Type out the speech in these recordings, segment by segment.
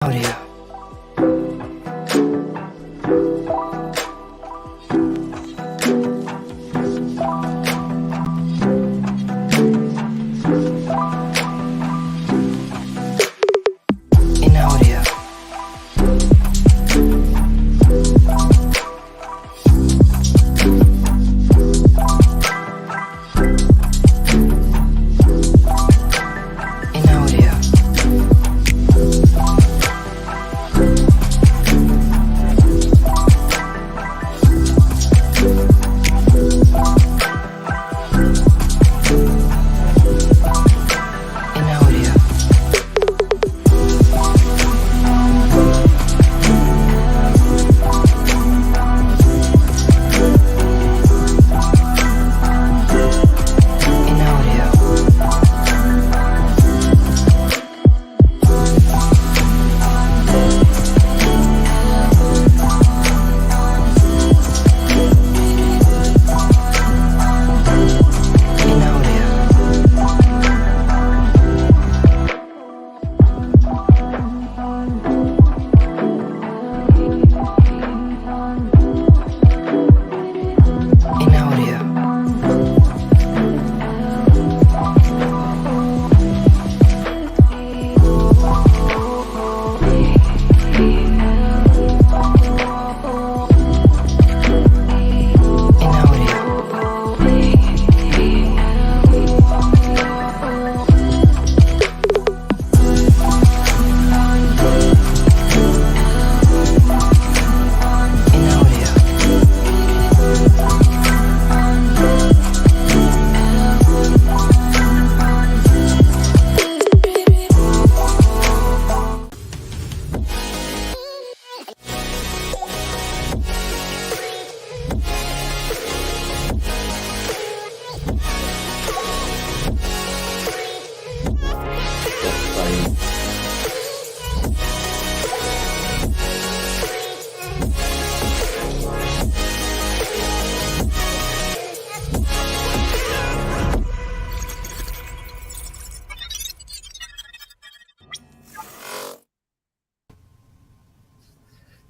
audio. In audio. In audio. In audio. In audio. In audio. In audio. In audio. In audio.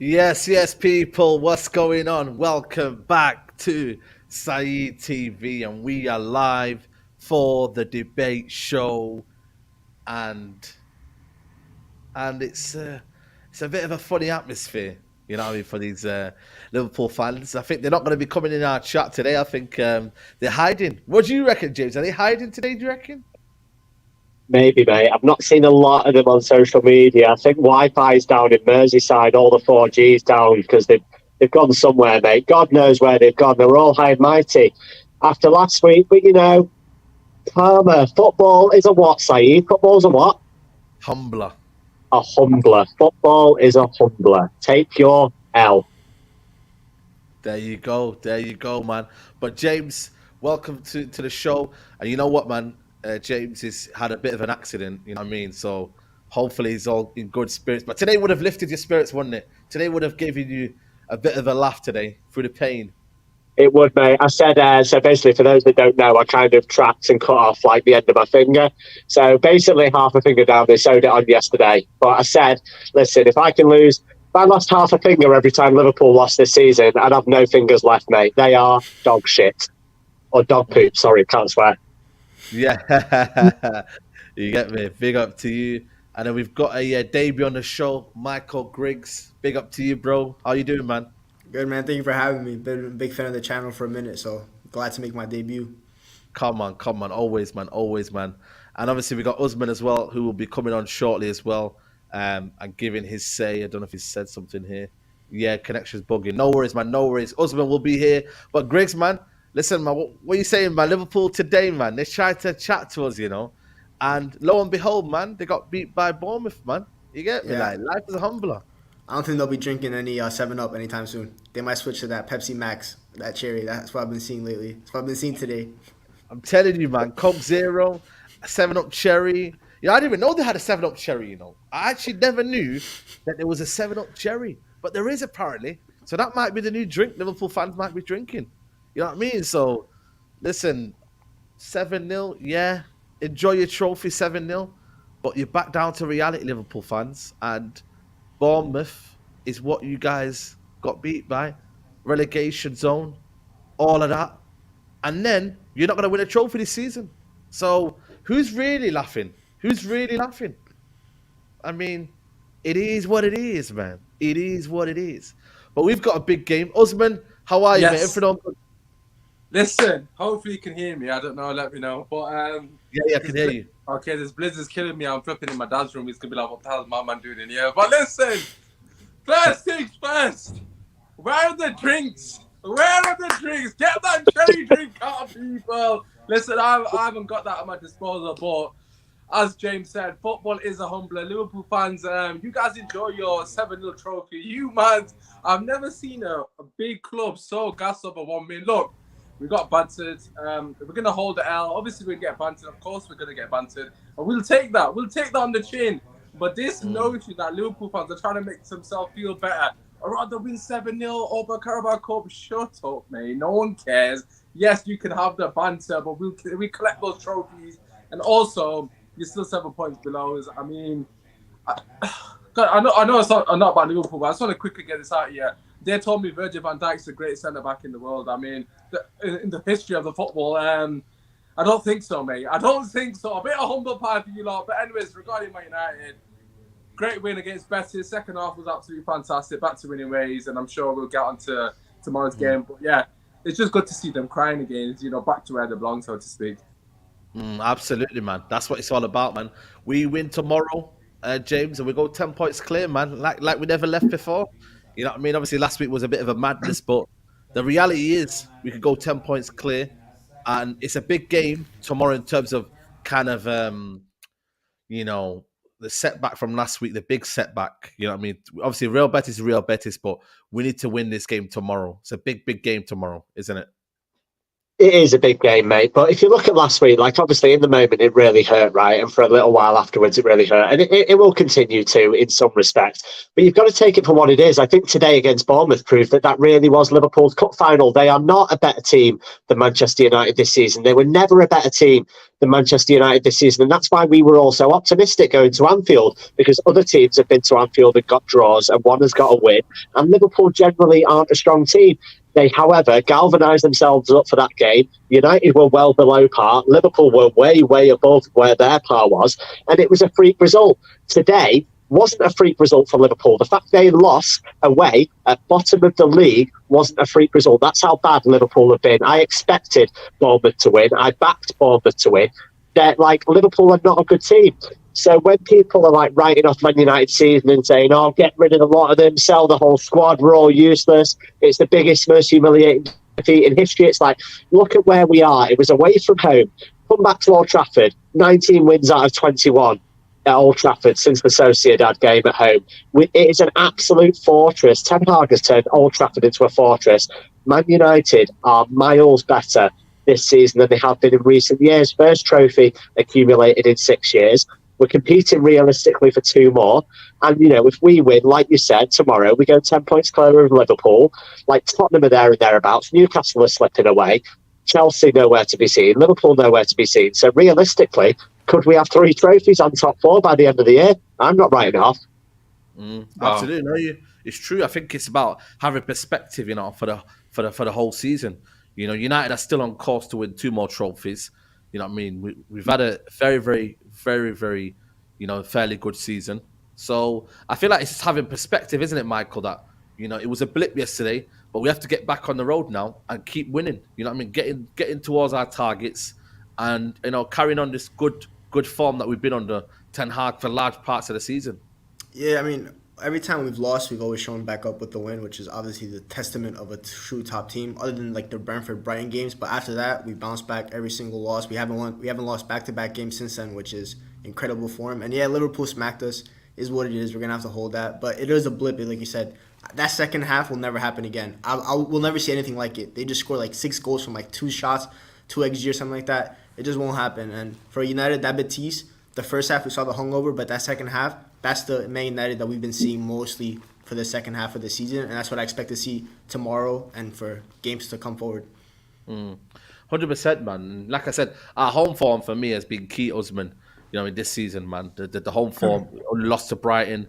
Yes, people, what's going on? Welcome back to Saeed TV, and we are live for the debate show, and it's a bit of a funny atmosphere, you know what I mean, for these Liverpool fans. I think they're not going to be coming in our chat today. I think they're hiding. What do you reckon, James? Are they hiding today, do you reckon? Maybe, mate. I've not seen a lot of them on social media. I think Wi-Fi's down in Merseyside, all the 4G's down because they've gone somewhere, mate. God knows where they've gone. They're all high and mighty after last week. But, you know, karma. Football is a what, Saeed? Football's a what? Humbler. A humbler. Football is a humbler. Take your L. There you go, man. But James, welcome to the show. And you know what, man? James has had a bit of an accident, you know what I mean? So hopefully he's all in good spirits. But today would have lifted your spirits, wouldn't it? Today would have given you a bit of a laugh today through the pain. It would, mate. I said, so basically, for those that don't know, I kind of tracked and cut off like the end of my finger. So basically, half a finger down, they sewed it on yesterday. But I said, listen, if I lost half a finger every time Liverpool lost this season, I'd have no fingers left, mate. They are dog shit. Or dog poop, sorry, can't swear. Yeah, you get me. Big up to you. And then we've got a debut on the show, Michael Griggs. Big up to you, bro. How you doing, man? Good, man. Thank you for having me. Been a big fan of the channel for a minute, so glad to make my debut. Come on. Always, man. And obviously we got Usman as well, who will be coming on shortly as well, and giving his say. I don't know if he said something here. Yeah, connection's bugging. No worries, man. No worries. Usman will be here. But Griggs, man, listen, man, what are you saying, man? Liverpool today, man, they tried to chat to us, you know, and lo and behold, man, they got beat by Bournemouth, man. You get me? Yeah. Like, life is a humbler. I don't think they'll be drinking any 7-Up anytime soon. They might switch to that Pepsi Max, that cherry. That's what I've been seeing lately. That's what I've been seeing today. I'm telling you, man, Coke Zero, 7-Up cherry. Yeah, I didn't even know they had a 7-Up cherry, you know. I actually never knew that there was a 7-Up cherry, but there is apparently. So that might be the new drink Liverpool fans might be drinking. You know what I mean? So, listen, 7-0, yeah, enjoy your trophy 7-0, but you're back down to reality, Liverpool fans, and Bournemouth is what you guys got beat by, relegation zone, all of that, and then you're not going to win a trophy this season. So who's really laughing? Who's really laughing? I mean, it is what it is, man. It is what it is. But we've got a big game. Usman, how are you, mate? Yes. Everything all good? Listen, hopefully you can hear me. I don't know, let me know. But Yeah, I can hear you. Okay, this blizzard's killing me. I'm flipping in my dad's room. He's gonna be like, "What the hell is my man doing in here?" But listen, first things first. Where are the drinks? Where are the drinks? Get that cherry drink out, people. Listen, I haven't got that at my disposal, but as James said, football is a humbler. Liverpool fans, you guys enjoy your 7-0 trophy. You, man, I've never seen a big club so gassed over 1 million. Look, we got bantered. We're going to hold the L. Obviously, we're going to get bantered. Of course, we're going to get bantered. And we'll take that. We'll take that on the chin. But this notion that Liverpool fans are trying to make themselves feel better, I'd rather win 7-0 over Carabao Cup. Shut up, mate. No one cares. Yes, you can have the banter, but we collect those trophies. And also, you're still 7 points below us. I mean, I know it's not about Liverpool, but I just want to quickly get this out here. They told me Virgil van Dijk's the greatest centre-back in the world. I mean, in the history of the football, I don't think so, mate. I don't think so. A bit of humble pie for you lot. But anyways, regarding Man United, great win against Betis. Second half was absolutely fantastic. Back to winning ways, and I'm sure we'll get on to tomorrow's game. But yeah, it's just good to see them crying again, back to where they belong, so to speak. Absolutely, man. That's what it's all about, man. We win tomorrow, James, and we go 10 points clear, man. Like we never left before. You know what I mean? Obviously, last week was a bit of a madness, but the reality is we could go 10 points clear, and it's a big game tomorrow in terms of kind of, the setback from last week, the big setback. You know what I mean? Obviously, Real Betis is Real Betis, but we need to win this game tomorrow. It's a big, big game tomorrow, isn't it? It is a big game, mate. But if you look at last week, obviously in the moment it really hurt, right? And for a little while afterwards it really hurt. And it will continue to in some respects. But you've got to take it for what it is. I think today against Bournemouth proved that really was Liverpool's cup final. They are not a better team than Manchester United this season. They were never a better team than Manchester United this season. And that's why we were all so optimistic going to Anfield, because other teams have been to Anfield and got draws and one has got a win. And Liverpool generally aren't a strong team. They, however, galvanised themselves up for that game. United were well below par. Liverpool were way, way above where their par was. And it was a freak result. Today wasn't a freak result for Liverpool. The fact they lost away at bottom of the league wasn't a freak result. That's how bad Liverpool have been. I expected Bournemouth to win. I backed Bournemouth to win. Liverpool are not a good team. So when people are writing off Man United season and saying, "Oh, get rid of a lot of them, sell the whole squad, we're all useless. It's the biggest, most humiliating defeat in history." It's look at where we are. It was away from home. Come back to Old Trafford. 19 wins out of 21 at Old Trafford since the Sociedad game at home. It is an absolute fortress. Ten Hag has turned Old Trafford into a fortress. Man United are miles better this season than they have been in recent years. First trophy accumulated in 6 years. We're competing realistically for 2 more. And, if we win, like you said, tomorrow, we go 10 points clear of Liverpool. Tottenham are there and thereabouts. Newcastle are slipping away. Chelsea nowhere to be seen. Liverpool nowhere to be seen. So realistically, could we have 3 trophies on top 4 by the end of the year? I'm not writing it off. Absolutely. No, it's true. I think it's about having perspective, for the whole season. United are still on course to win 2 more trophies. You know what I mean? We've had a very, very, very, very, fairly good season. So I feel like it's just having perspective, isn't it, Michael? That, it was a blip yesterday, but we have to get back on the road now and keep winning. You know what I mean? Getting towards our targets and, carrying on this good form that we've been under Ten Hag for large parts of the season. Yeah, I mean, every time we've lost, we've always shown back up with the win, which is obviously the testament of a true top team, other than the Brentford Brighton games. But after that, we bounced back every single loss. We haven't lost back-to-back games since then, which is incredible form. And yeah, Liverpool smacked us, is what it is. We're gonna have to hold that. But it is a blip, like you said. That second half will never happen again. We'll never see anything like it. They just scored 6 goals from 2 shots, 2 XG or something like that. It just won't happen. And for United, that Betis, the first half we saw the hungover, but that second half, that's the Man United that we've been seeing mostly for the second half of the season, and that's what I expect to see tomorrow and for games to come forward. 100%, man. Like I said, our home form for me has been key, Usman. In this season, man, the home form, only lost to Brighton.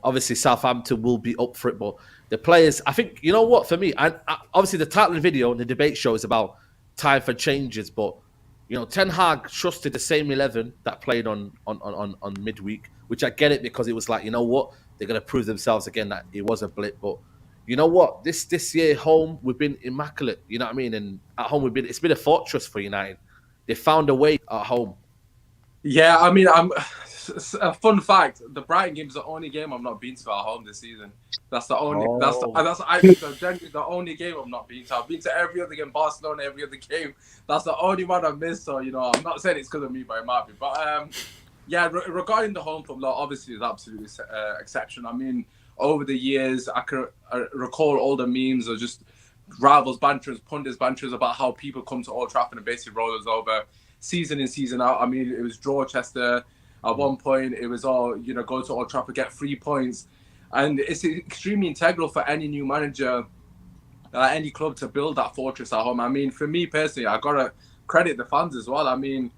Obviously Southampton will be up for it, but the players, I think, you know what, for me, obviously the title of the video and the debate show is about time for changes, but Ten Hag trusted the same 11 that played on midweek, which I get it because it was like, you know what, they're going to prove themselves again that it was a blip, but you know what, this year home we've been immaculate, you know what I mean, and at home it's been a fortress for United. They found a way at home. Yeah, I mean, a fun fact: the Brighton game is the only game I've not been to at home this season. That's the only. That's actually genuinely the only game I've not been to. I've been to every other game, Barcelona, every other game. That's the only one I've missed. So I'm not saying it's because of me, but it might be. But yeah, regarding the home form, obviously is absolutely exceptional. I mean, over the years, I can recall all the memes or just rivals banters, pundits banters about how people come to Old Trafford and basically roll us over season in, season out. I mean, it was Dorchester at one point. It was all, go to Old Trafford, get 3 points. And it's extremely integral for any new manager, any club to build that fortress at home. I mean, for me personally, I got to credit the fans as well. I mean,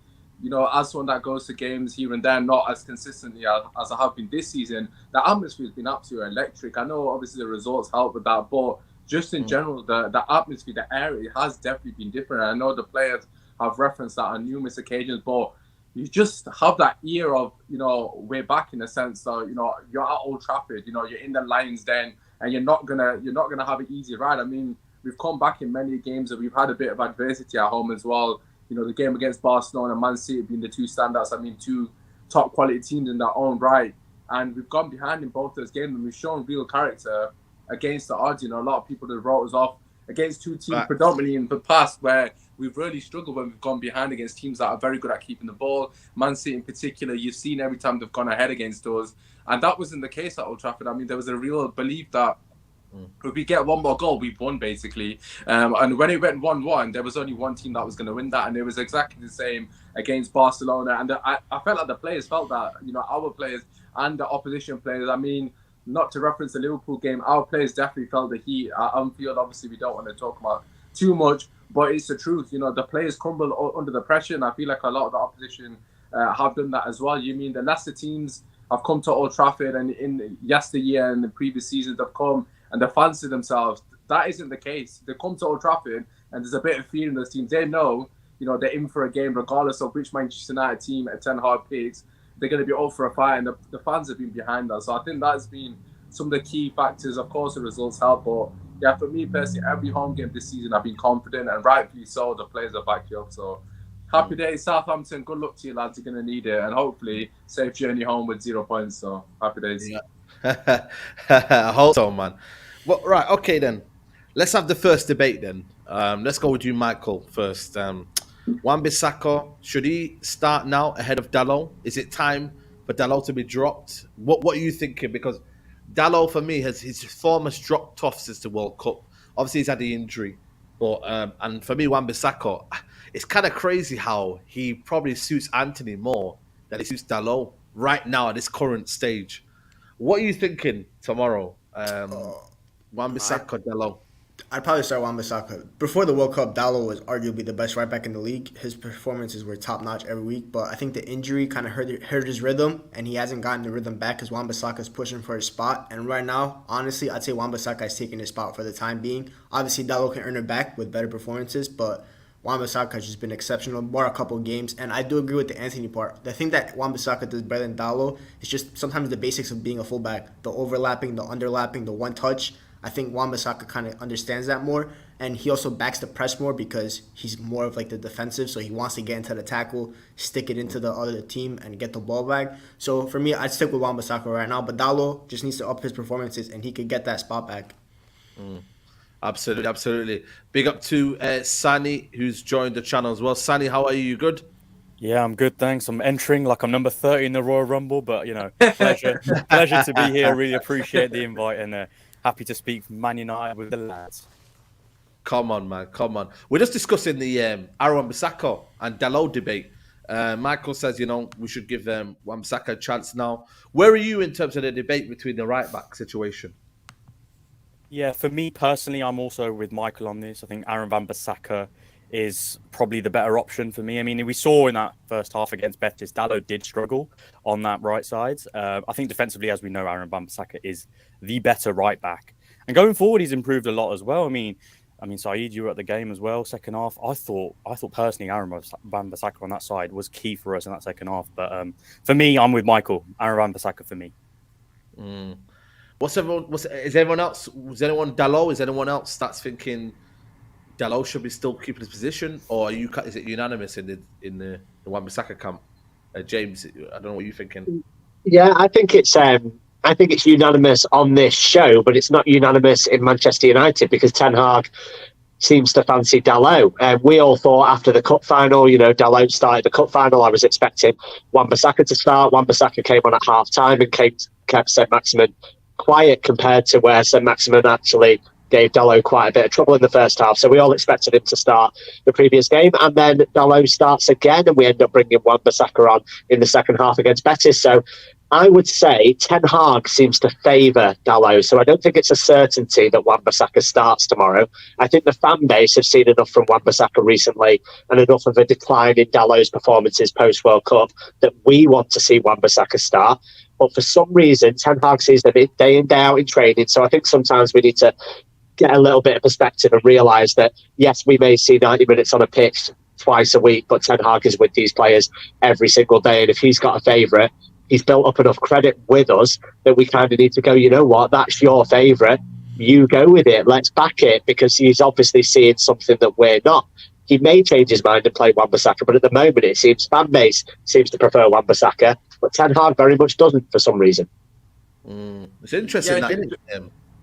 as someone that goes to games here and there, not as consistently as I have been this season, the atmosphere has been absolutely electric. I know obviously the results help with that, but just in general, the atmosphere, the area has definitely been different. I know the players have referenced that on numerous occasions, but you just have that ear of, we're back in a sense. So, you're at Old Trafford, you're in the Lions Den, and you're not gonna have an easy ride. I mean, we've come back in many games and we've had a bit of adversity at home as well. The game against Barcelona and Man City being the two standouts. I mean, two top quality teams in their own right. And we've gone behind in both those games and we've shown real character against the odds. A lot of people that wrote us off against two teams predominantly in the past where we've really struggled when we've gone behind against teams that are very good at keeping the ball. Man City in particular, you've seen every time they've gone ahead against us. And that wasn't the case at Old Trafford. I mean, there was a real belief that if we get one more goal, we've won, basically. And when it went 1-1, there was only one team that was going to win that. And it was exactly the same against Barcelona. And I felt like the players felt that, our players and the opposition players. I mean, not to reference the Liverpool game, our players definitely felt the heat at Anfield. Obviously, we don't want to talk about too much, but it's the truth. The players crumble under the pressure, and I feel like a lot of the opposition have done that as well. You mean the lesser teams have come to Old Trafford, and in yesteryear and the previous seasons they've come and they fancy themselves. That isn't the case. They come to Old Trafford, and there's a bit of fear in those teams. They know, they're in for a game, regardless of which Manchester United team at Ten Hag picks. They're going to be up for a fight, and the fans have been behind us. So I think that's been some of the key factors. Of course, the results help, but yeah, for me personally, every home game this season, I've been confident, and rightfully so. The players have backed you up. So happy days, Southampton. Good luck to you, lads. You're going to need it, and hopefully safe journey home with 0 points. So happy days. Yeah. I hope so, man. Well, right, okay then. Let's have the first debate then. Let's go with you, Michael, first. Wan-Bissaka, should he start now ahead of Dalot? Is it time for Dalot to be dropped? What are you thinking? Because Dalot, for me, his form has dropped off since the World Cup. Obviously, he's had the injury. But and for me, Wan-Bissaka, it's kind of crazy how he probably suits Antony more than he suits Dalot right now at this current stage. What are you thinking tomorrow? Wan-Bissaka, Dalot. I'd probably start Wan-Bissaka. Before the World Cup, Dalot was arguably the best right back in the league. His performances were top notch every week, but I think the injury kind of hurt his rhythm, and he hasn't gotten the rhythm back because Wan-Bissaka is pushing for his spot. And right now, honestly, I'd say Wan-Bissaka is taking his spot for the time being. Obviously, Dalot can earn it back with better performances, but Wan-Bissaka has just been exceptional, more a couple of games. And I do agree with the Antony part. The thing that Wan-Bissaka does better than Dalot is just sometimes the basics of being a fullback, the overlapping, the underlapping, the one touch. I think Wan-Bissaka kind of understands that more, and he also backs the press more because he's more of like the defensive, so he wants to get into the tackle, stick it into the other team, and get the ball back. So for me, I'd stick with Wan-Bissaka right now, but Dalot just needs to up his performances, and he could get that spot back. Absolutely, absolutely. Big up to Sani, who's joined the channel as well. Sani, how are you? You good? Yeah, I'm good, thanks. I'm entering like I'm number 30 in the Royal Rumble, but pleasure to be here. Really appreciate the invite, and happy to speak Man United with the lads. Come on, man. Come on. We're just discussing the Wan-Bissaka and Dalot debate. Michael says, we should give Wan-Bissaka a chance now. Where are you in terms of the debate between the right-back situation? Yeah, for me personally, I'm also with Michael on this. I think Wan-Bissaka is probably the better option for me. I mean, we saw in that first half against Betis, Dalot did struggle on that right side. I think defensively, as we know, Aaron Wan-Bissaka is the better right back. And going forward, he's improved a lot as well. I mean, Saeed, you were at the game as well. Second half, I thought personally, Aaron Wan-Bissaka on that side was key for us in that second half. But for me, I'm with Michael. Aaron Wan-Bissaka for me. Is everyone else? Was anyone Dalot? Is anyone else that's thinking Dalot should be still keeping his position, or is it unanimous in the Wan-Bissaka camp? James, I don't know what you're thinking. Yeah, I think it's unanimous on this show, but it's not unanimous in Manchester United because Ten Hag seems to fancy Dalot. We all thought after the cup final, Dalot started the cup final. I was expecting Wan-Bissaka to start. Wan-Bissaka came on at half time and kept Saint-Maximin quiet compared to where Saint-Maximin actually gave Dalot quite a bit of trouble in the first half. So we all expected him to start the previous game. And then Dalot starts again and we end up bringing Wan-Bissaka on in the second half against Betis. So I would say Ten Hag seems to favour Dalot. So I don't think it's a certainty that Wan-Bissaka starts tomorrow. I think the fan base have seen enough from Wan-Bissaka recently and enough of a decline in Dalot's performances post-World Cup that we want to see Wan-Bissaka start. But for some reason, Ten Hag sees them day in, day out in training. So I think sometimes we need to get a little bit of perspective and realise that, yes, we may see 90 minutes on a pitch twice a week, but Ten Hag is with these players every single day. And if he's got a favourite, he's built up enough credit with us that we kind of need to go, you know what, that's your favourite. You go with it. Let's back it, because he's obviously seeing something that we're not. He may change his mind and play Wan-Bissaka, but at the moment it seems fan base seems to prefer Wan-Bissaka, but Ten Hag very much doesn't for some reason. It's interesting.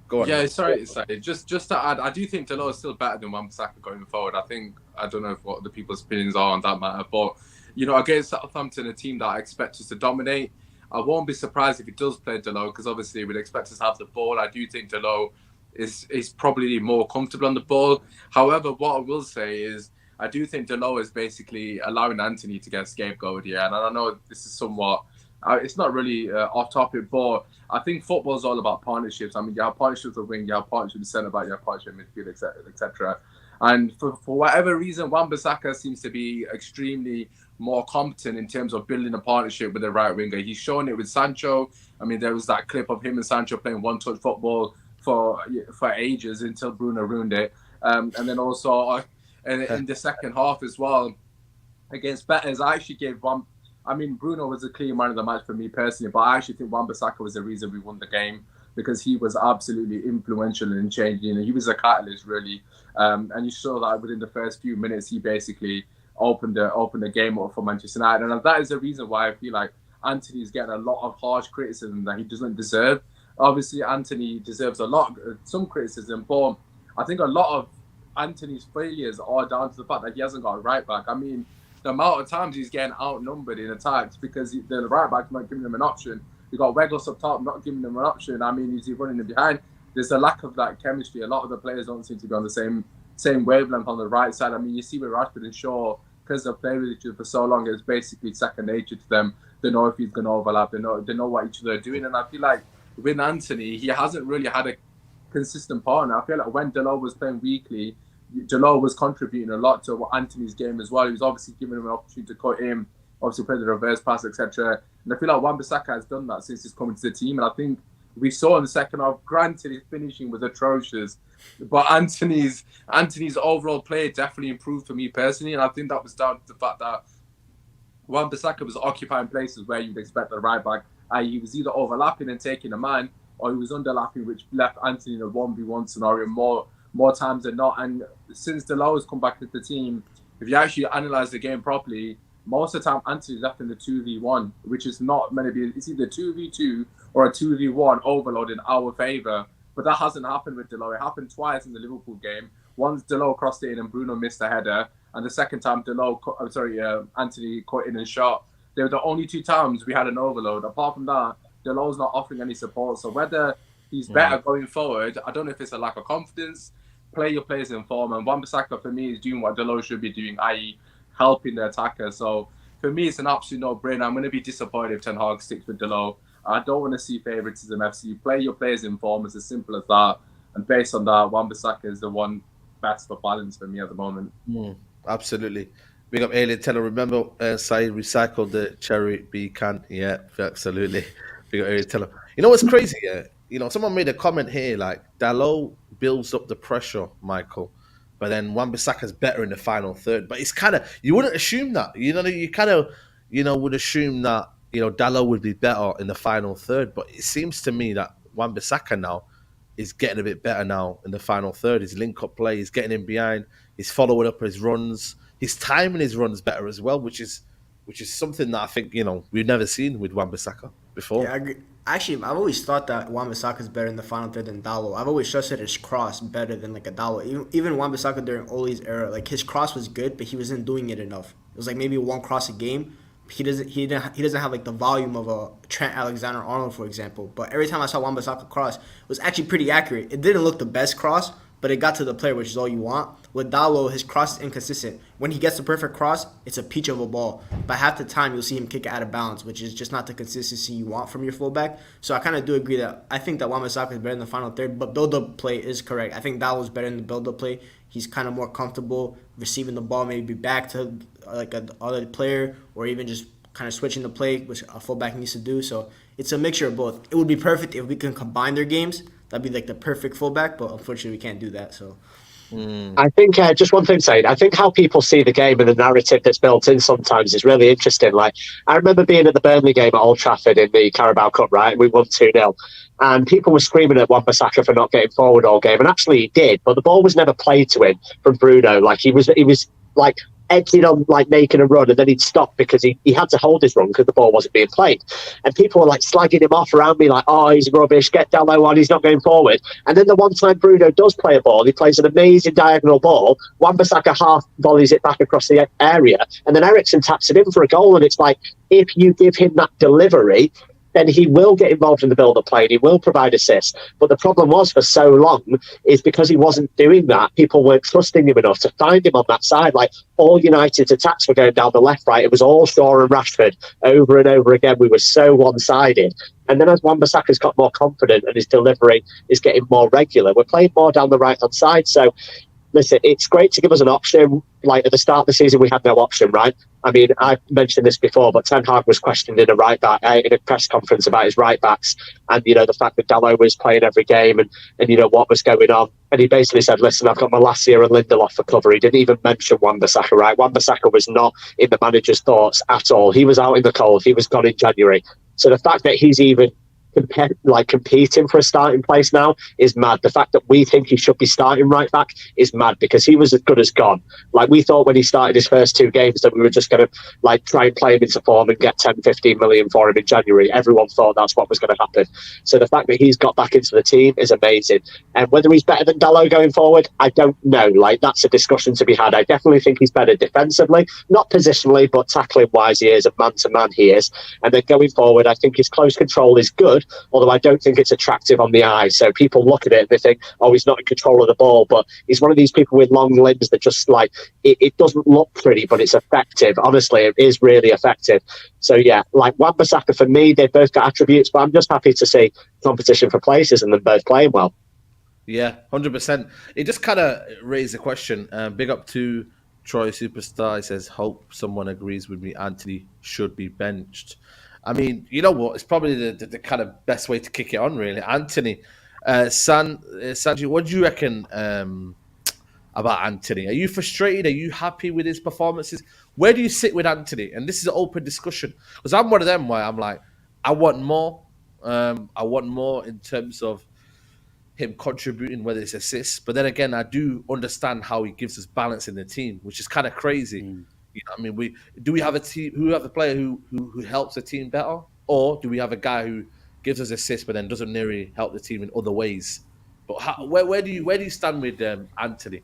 Go on. Yeah, sorry. Just to add, I do think Dalot is still better than Wan-Bissaka going forward. I don't know what the people's opinions are on that matter, but against Southampton, a team that I expect us to dominate, I won't be surprised if he does play Dalot, because obviously we'd expect us to have the ball. I do think Dalot is probably more comfortable on the ball. However, what I will say is I do think Dalot is basically allowing Antony to get scapegoated here, and I know this is somewhat. It's not really off topic, but I think football is all about partnerships. I mean, you have partnerships with the wing, you have partnerships with the centre back, you have partnerships with midfield, etc. And for whatever reason, Wan-Bissaka seems to be extremely more competent in terms of building a partnership with the right winger. He's shown it with Sancho. I mean, there was that clip of him and Sancho playing one-touch football for ages until Bruno ruined it. And then also in the second half as well, against Betis, I actually gave Bruno was a clear man of the match for me personally, but I actually think Wan-Bissaka was the reason we won the game, because he was absolutely influential in changing. He was a catalyst, really. And you saw that within the first few minutes, he basically opened the game up for Manchester United. And that is the reason why I feel like Antony is getting a lot of harsh criticism that he doesn't deserve. Obviously, Antony deserves some criticism, but I think a lot of Antony's failures are down to the fact that he hasn't got a right back. I mean, the amount of times he's getting outnumbered in attacks because the right back's not giving him an option. You got Weghorst up top, not giving him an option. I mean, is he running him behind? There's a lack of that chemistry. A lot of the players don't seem to be on the same wavelength on the right side. I mean, you see with Rashford and Shaw, because they've played with each other for so long, it's basically second nature to them. They know if he's going to overlap. They know what each other are doing. And I feel like with Antony, he hasn't really had a consistent partner. I feel like when Dalot was playing weekly, Dalot was contributing a lot to Antony's game as well. He was obviously giving him an opportunity to cut in, obviously play the reverse pass, etc. And I feel like Wan-Bissaka has done that since he's come into the team. And I think we saw in the second half, granted his finishing was atrocious, but Antony's overall play definitely improved for me personally. And I think that was down to the fact that Wan-Bissaka was occupying places where you'd expect the right back. He was either overlapping and taking a man, or he was underlapping, which left Antony in a 1v1 scenario more times than not. And since Dalot has come back to the team, if you actually analyse the game properly, most of the time Antony's left in the 2v1, which is not meant to be. It's either 2v2 or a 2v1 overload in our favour. But that hasn't happened with Dalot. It happened twice in the Liverpool game. Once Dalot crossed it in and Bruno missed a header, and the second time Antony cut in and shot. They were the only two times we had an overload. Apart from that, Dalot's not offering any support. So whether he's better going forward, I don't know if it's a lack of confidence. Play your players in form, and Wan-Bissaka for me is doing what Dalot should be doing, i.e. helping the attacker. So for me, it's an absolute no-brainer. I'm going to be disappointed if Ten Hag sticks with Dalot. I don't want to see favouritism. FC. Play your players in form. It's as simple as that. And based on that, Wan-Bissaka is the one best for balance for me at the moment. Absolutely. Big up Alien Teller. Remember, Saeed recycled the cherry B can. Yeah, absolutely. Big up Alien Teller. You know what's crazy? Yeah, someone made a comment here like Dalot builds up the pressure, Michael, but then Wan-Bissaka's better in the final third. But it's kind of you wouldn't assume that. You kind of would assume that Dalot would be better in the final third. But it seems to me that Wan-Bissaka now is getting a bit better now in the final third. His link up play, he's getting in behind. He's following up his runs. His timing his runs better as well, which is something that I think we've never seen with Wan-Bissaka before. Yeah, I agree. Actually, I've always thought that Wan-Bissaka is better in the final third than Dalot. I've always trusted his cross better than like a Dalot. Even Wan-Bissaka during Ole's era, like his cross was good, but he wasn't doing it enough. It was like maybe one cross a game. He doesn't have like the volume of a Trent Alexander-Arnold, for example. But every time I saw Wan-Bissaka cross, it was actually pretty accurate. It didn't look the best cross, but it got to the player, which is all you want. With Dalot, his cross is inconsistent. When he gets the perfect cross, it's a peach of a ball. But half the time, you'll see him kick it out of bounds, which is just not the consistency you want from your fullback. So I kind of do agree that I think that Wan-Bissaka is better in the final third, but build-up play is correct. I think Dalot is better in the build-up play. He's kind of more comfortable receiving the ball, maybe back to like a other player, or even just kind of switching the play, which a fullback needs to do. So it's a mixture of both. It would be perfect if we can combine their games. That'd be like the perfect fullback, but unfortunately we can't do that. So I think just one thing, Said. I think how people see the game and the narrative that's built in sometimes is really interesting. Like I remember being at the Burnley game at Old Trafford in the Carabao Cup, right? We won 2-0. And people were screaming at Wan-Bissaka for not getting forward all game. And actually he did, but the ball was never played to him from Bruno. Like he was like edging on, like making a run, and then he'd stop because he had to hold his run because the ball wasn't being played. And people were like slagging him off around me, like, oh, he's rubbish, get Dalot on, he's not going forward. And then the one time Bruno does play a ball, he plays an amazing diagonal ball, Wan-Bissaka half volleys it back across the area, and then Eriksen taps it in for a goal. And it's like, if you give him that delivery, then he will get involved in the build-up play and he will provide assists. But the problem was for so long is because he wasn't doing that, people weren't trusting him enough to find him on that side. Like all United's attacks were going down the left, right. It was all Shaw and Rashford over and over again. We were so one-sided. And then as Wan-Bissaka's got more confident and his delivery is getting more regular, we're playing more down the right-hand side. So listen, it's great to give us an option. Like at the start of the season, we had no option, right? I mean, I mentioned this before, but Ten Hag was questioned in a press conference about his right backs, and the fact that Dalot was playing every game, and what was going on. And he basically said, "Listen, I've got Malacia and Lindelof for cover." He didn't even mention Wan-Bissaka, right? Wan-Bissaka was not in the manager's thoughts at all. He was out in the cold. He was gone in January. So the fact that he's even competing for a starting place now is mad. The fact that we think he should be starting right back is mad, because he was as good as gone. Like we thought when he started his first 2 games that we were just going to try and play him into form and get 10-15 million for him in January. Everyone thought that's what was going to happen. So the fact that he's got back into the team is amazing. And whether he's better than Dalot going forward, I don't know. That's a discussion to be had. I definitely think he's better defensively, not positionally, but tackling wise he is, and man to man he is. And then going forward, I think his close control is good, although I don't think it's attractive on the eye. So people look at it and they think, oh, he's not in control of the ball. But he's one of these people with long limbs that just it doesn't look pretty, but it's effective. Honestly, it is really effective. So yeah, Wan-Bissaka, for me, they've both got attributes, but I'm just happy to see competition for places and them both playing well. Yeah, 100%. It just kind of raised the question. Big up to Troy Superstar. He says, hope someone agrees with me. Antony should be benched. I mean, you know what? It's probably the kind of best way to kick it on, really. Antony, Sanji, what do you reckon about Antony? Are you frustrated? Are you happy with his performances? Where do you sit with Antony? And this is an open discussion, because I'm one of them where I'm like, I want more. I want more in terms of him contributing, whether it's assists. But then again, I do understand how he gives us balance in the team, which is kind of crazy. I mean, we have a team who have a player who helps the team better, or do we have a guy who gives us assists but then doesn't nearly help the team in other ways? But where do you stand with Antony?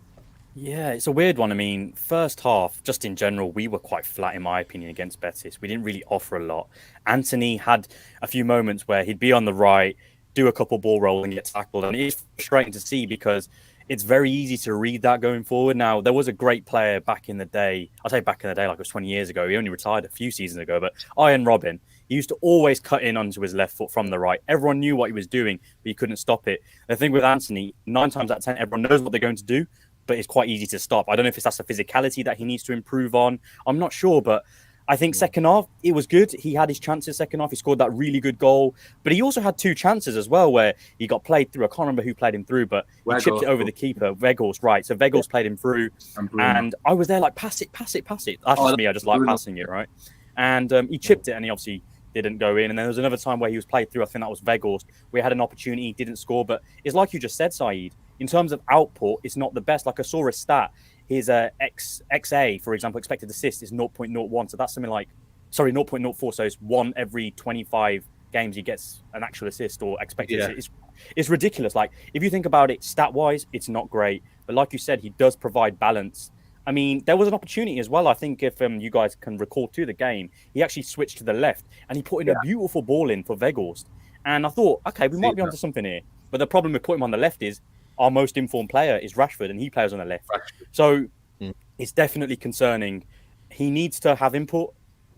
Yeah, it's a weird one. I mean, first half, just in general, we were quite flat, in my opinion, against Betis. We didn't really offer a lot. Antony had a few moments where he'd be on the right, do a couple ball rolls and get tackled. And it's frustrating to see, because it's very easy to read that going forward. Now, there was a great player back in the day. I'll say back in the day, like it was 20 years ago. He only retired a few seasons ago. But Ian Robin, he used to always cut in onto his left foot from the right. Everyone knew what he was doing, but he couldn't stop it. The thing with Antony, 9 times out of 10, everyone knows what they're going to do, but it's quite easy to stop. I don't know if that's a physicality that he needs to improve on. I'm not sure, but I think second half, it was good. He had his chances second half. He scored that really good goal. But he also had 2 chances as well where he got played through. I can't remember who played him through, but he chipped it over the keeper. Weghorst, right. So Weghorst played him through. And I was there like, pass it. That's just me. I just like passing it, right? And he chipped it and he obviously didn't go in. And then there was another time where he was played through. I think that was Weghorst. We had an opportunity, didn't score. But it's like you just said, Saeed. In terms of output, it's not the best. Like I saw a stat. His XA, for example, expected assist is 0.01. So that's something like 0.04. So it's 1 every 25 games he gets an actual assist or expected assist. It's ridiculous. Like, if you think about it, stat-wise, it's not great. But like you said, he does provide balance. I mean, there was an opportunity as well. I think if you guys can recall to the game, he actually switched to the left and he put in a beautiful ball in for Weghorst. And I thought, okay, we might be onto something here. But the problem with putting him on the left is our most informed player is Rashford and he plays on the left. So it's definitely concerning. He needs to have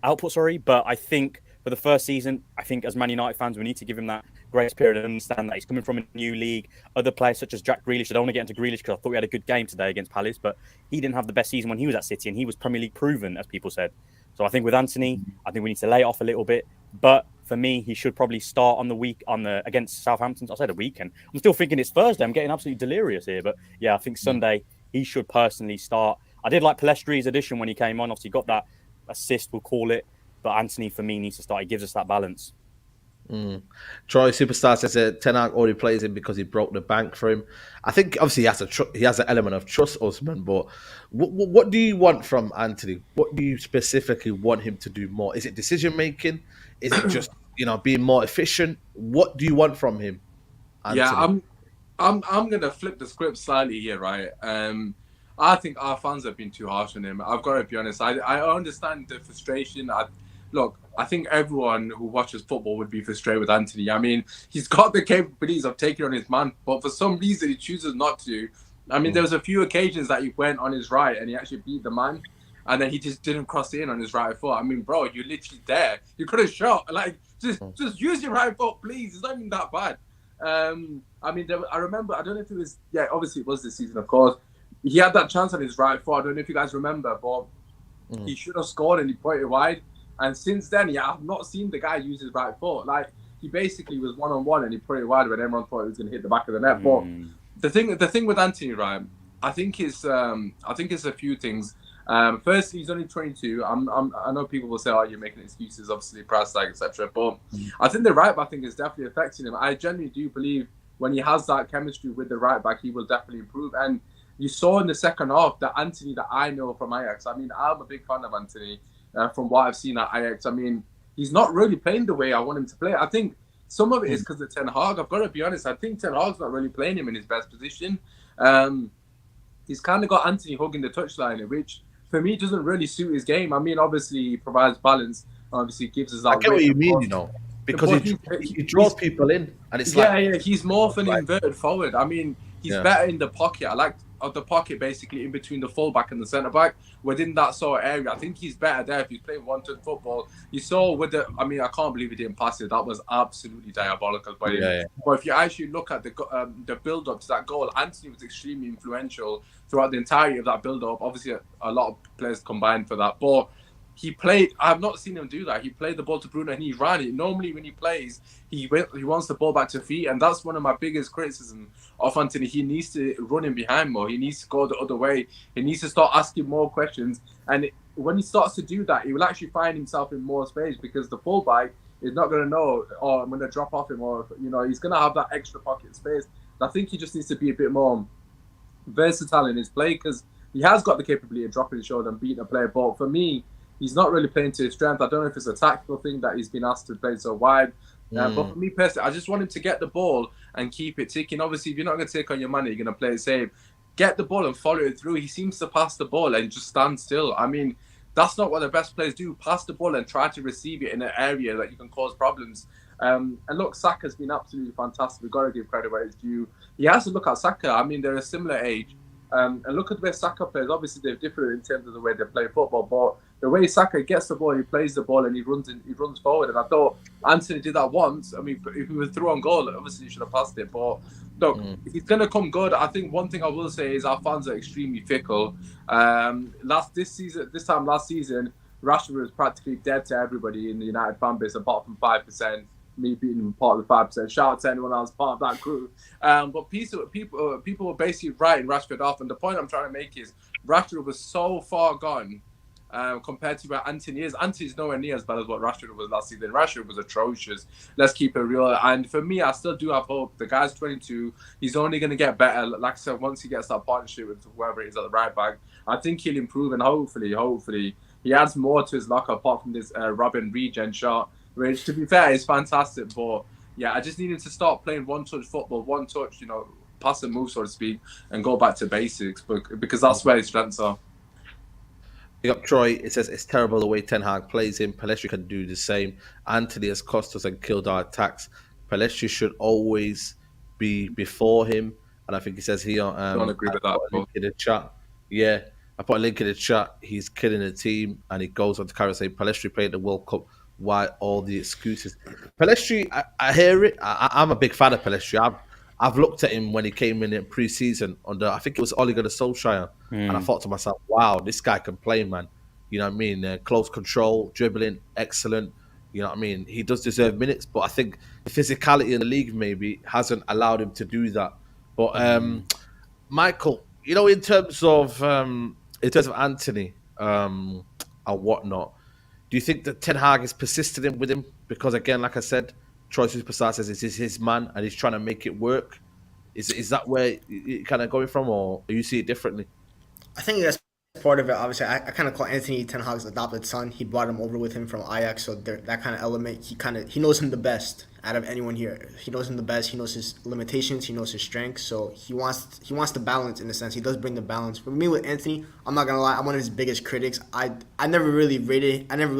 output, but I think for the first season, I think as Man United fans, we need to give him that grace period and understand that he's coming from a new league. Other players such as Jack Grealish, I don't want to get into Grealish because I thought we had a good game today against Palace, but he didn't have the best season when he was at City and he was Premier League proven, as people said. So I think with Antony, I think we need to lay it off a little bit. But for me, he should probably start on the against Southampton. I said a weekend. I'm still thinking it's Thursday. I'm getting absolutely delirious here. But yeah, I think Sunday he should personally start. I did like Palestri's addition when he came on. Obviously got that assist, we'll call it. But Antony, for me, needs to start. He gives us that balance. Troy Superstar says that Ten Hag already plays him because he broke the bank for him. I think obviously he has an element of trust, Osman. But what do you want from Antony? What do you specifically want him to do more? Is it decision making? Is it just being more efficient? What do you want from him, Antony? Yeah, I'm gonna flip the script slightly here, right? I think our fans have been too harsh on him. I've got to be honest. I understand the frustration. I think everyone who watches football would be frustrated with Antony. I mean, he's got the capabilities of taking on his man, but for some reason he chooses not to. I mean, there was a few occasions that he went on his right and he actually beat the man, and then he just didn't cross in on his right foot. I mean, bro, you're literally there. You could have shot. Like, just use your right foot, please. It's not even that bad. I mean, I remember, I don't know if it was, obviously it was this season, of course. He had that chance on his right foot. I don't know if you guys remember, but he should have scored and he put it wide. And since then, I've not seen the guy use his right foot. Like, he basically was one-on-one and he put it wide when everyone thought he was going to hit the back of the net. But the thing with Antony, right, I think it's a few things. Firstly, he's only 22. I know people will say, "Oh, you're making excuses." Obviously, price tag, etc. But I think the right back thing is definitely affecting him. I genuinely do believe when he has that chemistry with the right back, he will definitely improve. And you saw in the second half that Antony that I know from Ajax. I mean, I'm a big fan of Antony from what I've seen at Ajax. I mean, he's not really playing the way I want him to play. I think some of it is because of Ten Hag. I've got to be honest. I think Ten Hag's not really playing him in his best position. He's kind of got Antony hugging the touchline, which for me doesn't really suit his game. I mean, obviously he provides balance. Obviously gives us that. I get what you mean, because he draws people in, and it's he's more of an inverted forward. I mean, he's better in the pocket. I like the pocket basically in between the fullback and the centre back. Within that sort of area, I think he's better there if he's playing one-touch football. You saw I can't believe he didn't pass it. That was absolutely diabolical by him. But if you actually look at the build-up to that goal, Antony was extremely influential throughout the entirety of that build-up. Obviously, a lot of players combined for that, but he played. I've not seen him do that. He played the ball to Bruno and he ran it. Normally, when he plays, he wants the ball back to feet, and that's one of my biggest criticisms of Antony. He needs to run in behind more. He needs to go the other way. He needs to start asking more questions. And when he starts to do that, he will actually find himself in more space because the fullback is not going to know, oh, I'm going to drop off him, or he's going to have that extra pocket space. I think he just needs to be a bit more versatile in his play because he has got the capability of dropping his shoulder and beating a player. But for me, he's not really playing to his strength. I don't know if it's a tactical thing that he's been asked to play so wide. But for me personally, I just want him to get the ball and keep it ticking. Obviously, if you're not going to take on your money, you're going to play it safe. Get the ball and follow it through. He seems to pass the ball and just stand still. I mean, that's not what the best players do. Pass the ball and try to receive it in an area that you can cause problems. And look, Saka's been absolutely fantastic. We've got to give credit where it's due. He has to look at Saka. I mean, they're a similar age. And look at the way Saka plays. Obviously, they're different in terms of the way they play football. But the way Saka gets the ball, he plays the ball, and he runs forward. And I thought Antony did that once. I mean, if he was through on goal, obviously he should have passed it. But look, he's gonna come good. I think one thing I will say is our fans are extremely fickle. Last season, Rashford was practically dead to everybody in the United fan base, apart from 5%. Me being part of the 5%. Shout out to anyone else part of that group. But people were basically writing Rashford off, and the point I'm trying to make is Rashford was so far gone compared to where Antony is. Antony's nowhere near as bad as what Rashford was last season. Rashford was atrocious. Let's keep it real. And for me, I still do have hope. The guy's 22. He's only going to get better. Like I said, once he gets that partnership with whoever it is at the right back, I think he'll improve, and hopefully he adds more to his locker apart from this Robin regen shot, which, to be fair, is fantastic. But yeah, I just needed to start playing one-touch football, one-touch, pass and move, so to speak, and go back to basics, because that's where his strengths are. Big up Troy. It says it's terrible the way Ten Hag plays him. Pelestri can do the same. Antony has cost us and killed our attacks. Pelestri should always be before him. And I think he says here, I don't agree with that. Link in the chat. Yeah, I put a link in the chat. He's killing the team, and he goes on to carry saying Pelestri played the World Cup. Why all the excuses? Pelestri, I hear it. I'm a big fan of Pelestri. I've looked at him when he came in pre-season under, I think it was Ole Gunnar Solskjaer, and I thought to myself, wow, this guy can play, man. You know what I mean? Close control, dribbling, excellent. You know what I mean? He does deserve minutes, but I think the physicality in the league maybe hasn't allowed him to do that. But Michael, in terms of Antony and whatnot, do you think that Ten Hag is persistent with him? Because again, like I said, Troy Superstar says this is his man and he's trying to make it work. Is that where you're kind of going from, or do you see it differently? I think that's part of it. Obviously, I kind of call Antony Ten Hag's adopted son. He brought him over with him from Ajax, so that kind of element, he knows him the best out of anyone here. He knows him the best. He knows his limitations. He knows his strengths. So he wants the balance in a sense. He does bring the balance. For me with Antony, I'm not gonna lie, I'm one of his biggest critics. I never really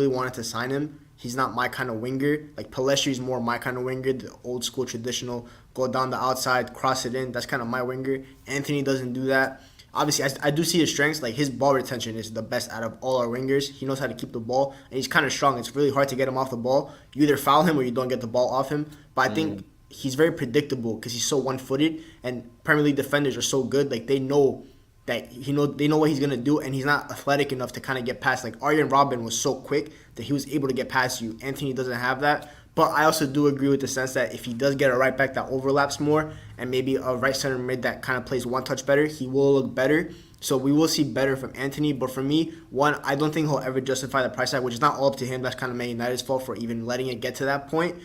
wanted to sign him. He's not my kind of winger. Like Pelestri's more my kind of winger, the old school traditional, go down the outside, cross it in. That's kind of my winger. Antony doesn't do that. Obviously, I do see his strengths. Like his ball retention is the best out of all our wingers. He knows how to keep the ball, and he's kind of strong. It's really hard to get him off the ball. You either foul him or you don't get the ball off him. But I think he's very predictable because he's so one-footed, and Premier League defenders are so good. Like they know that they know what he's gonna do, and he's not athletic enough to kind of get past. Like Arjen Robben was so quick that he was able to get past you. Antony doesn't have that. But I also do agree with the sense that if he does get a right back that overlaps more, and maybe a right center mid that kind of plays one touch better, he will look better. So we will see better from Antony. But for me, one, I don't think he'll ever justify the price tag, which is not all up to him. That's kind of Man United's fault for even letting it get to that point.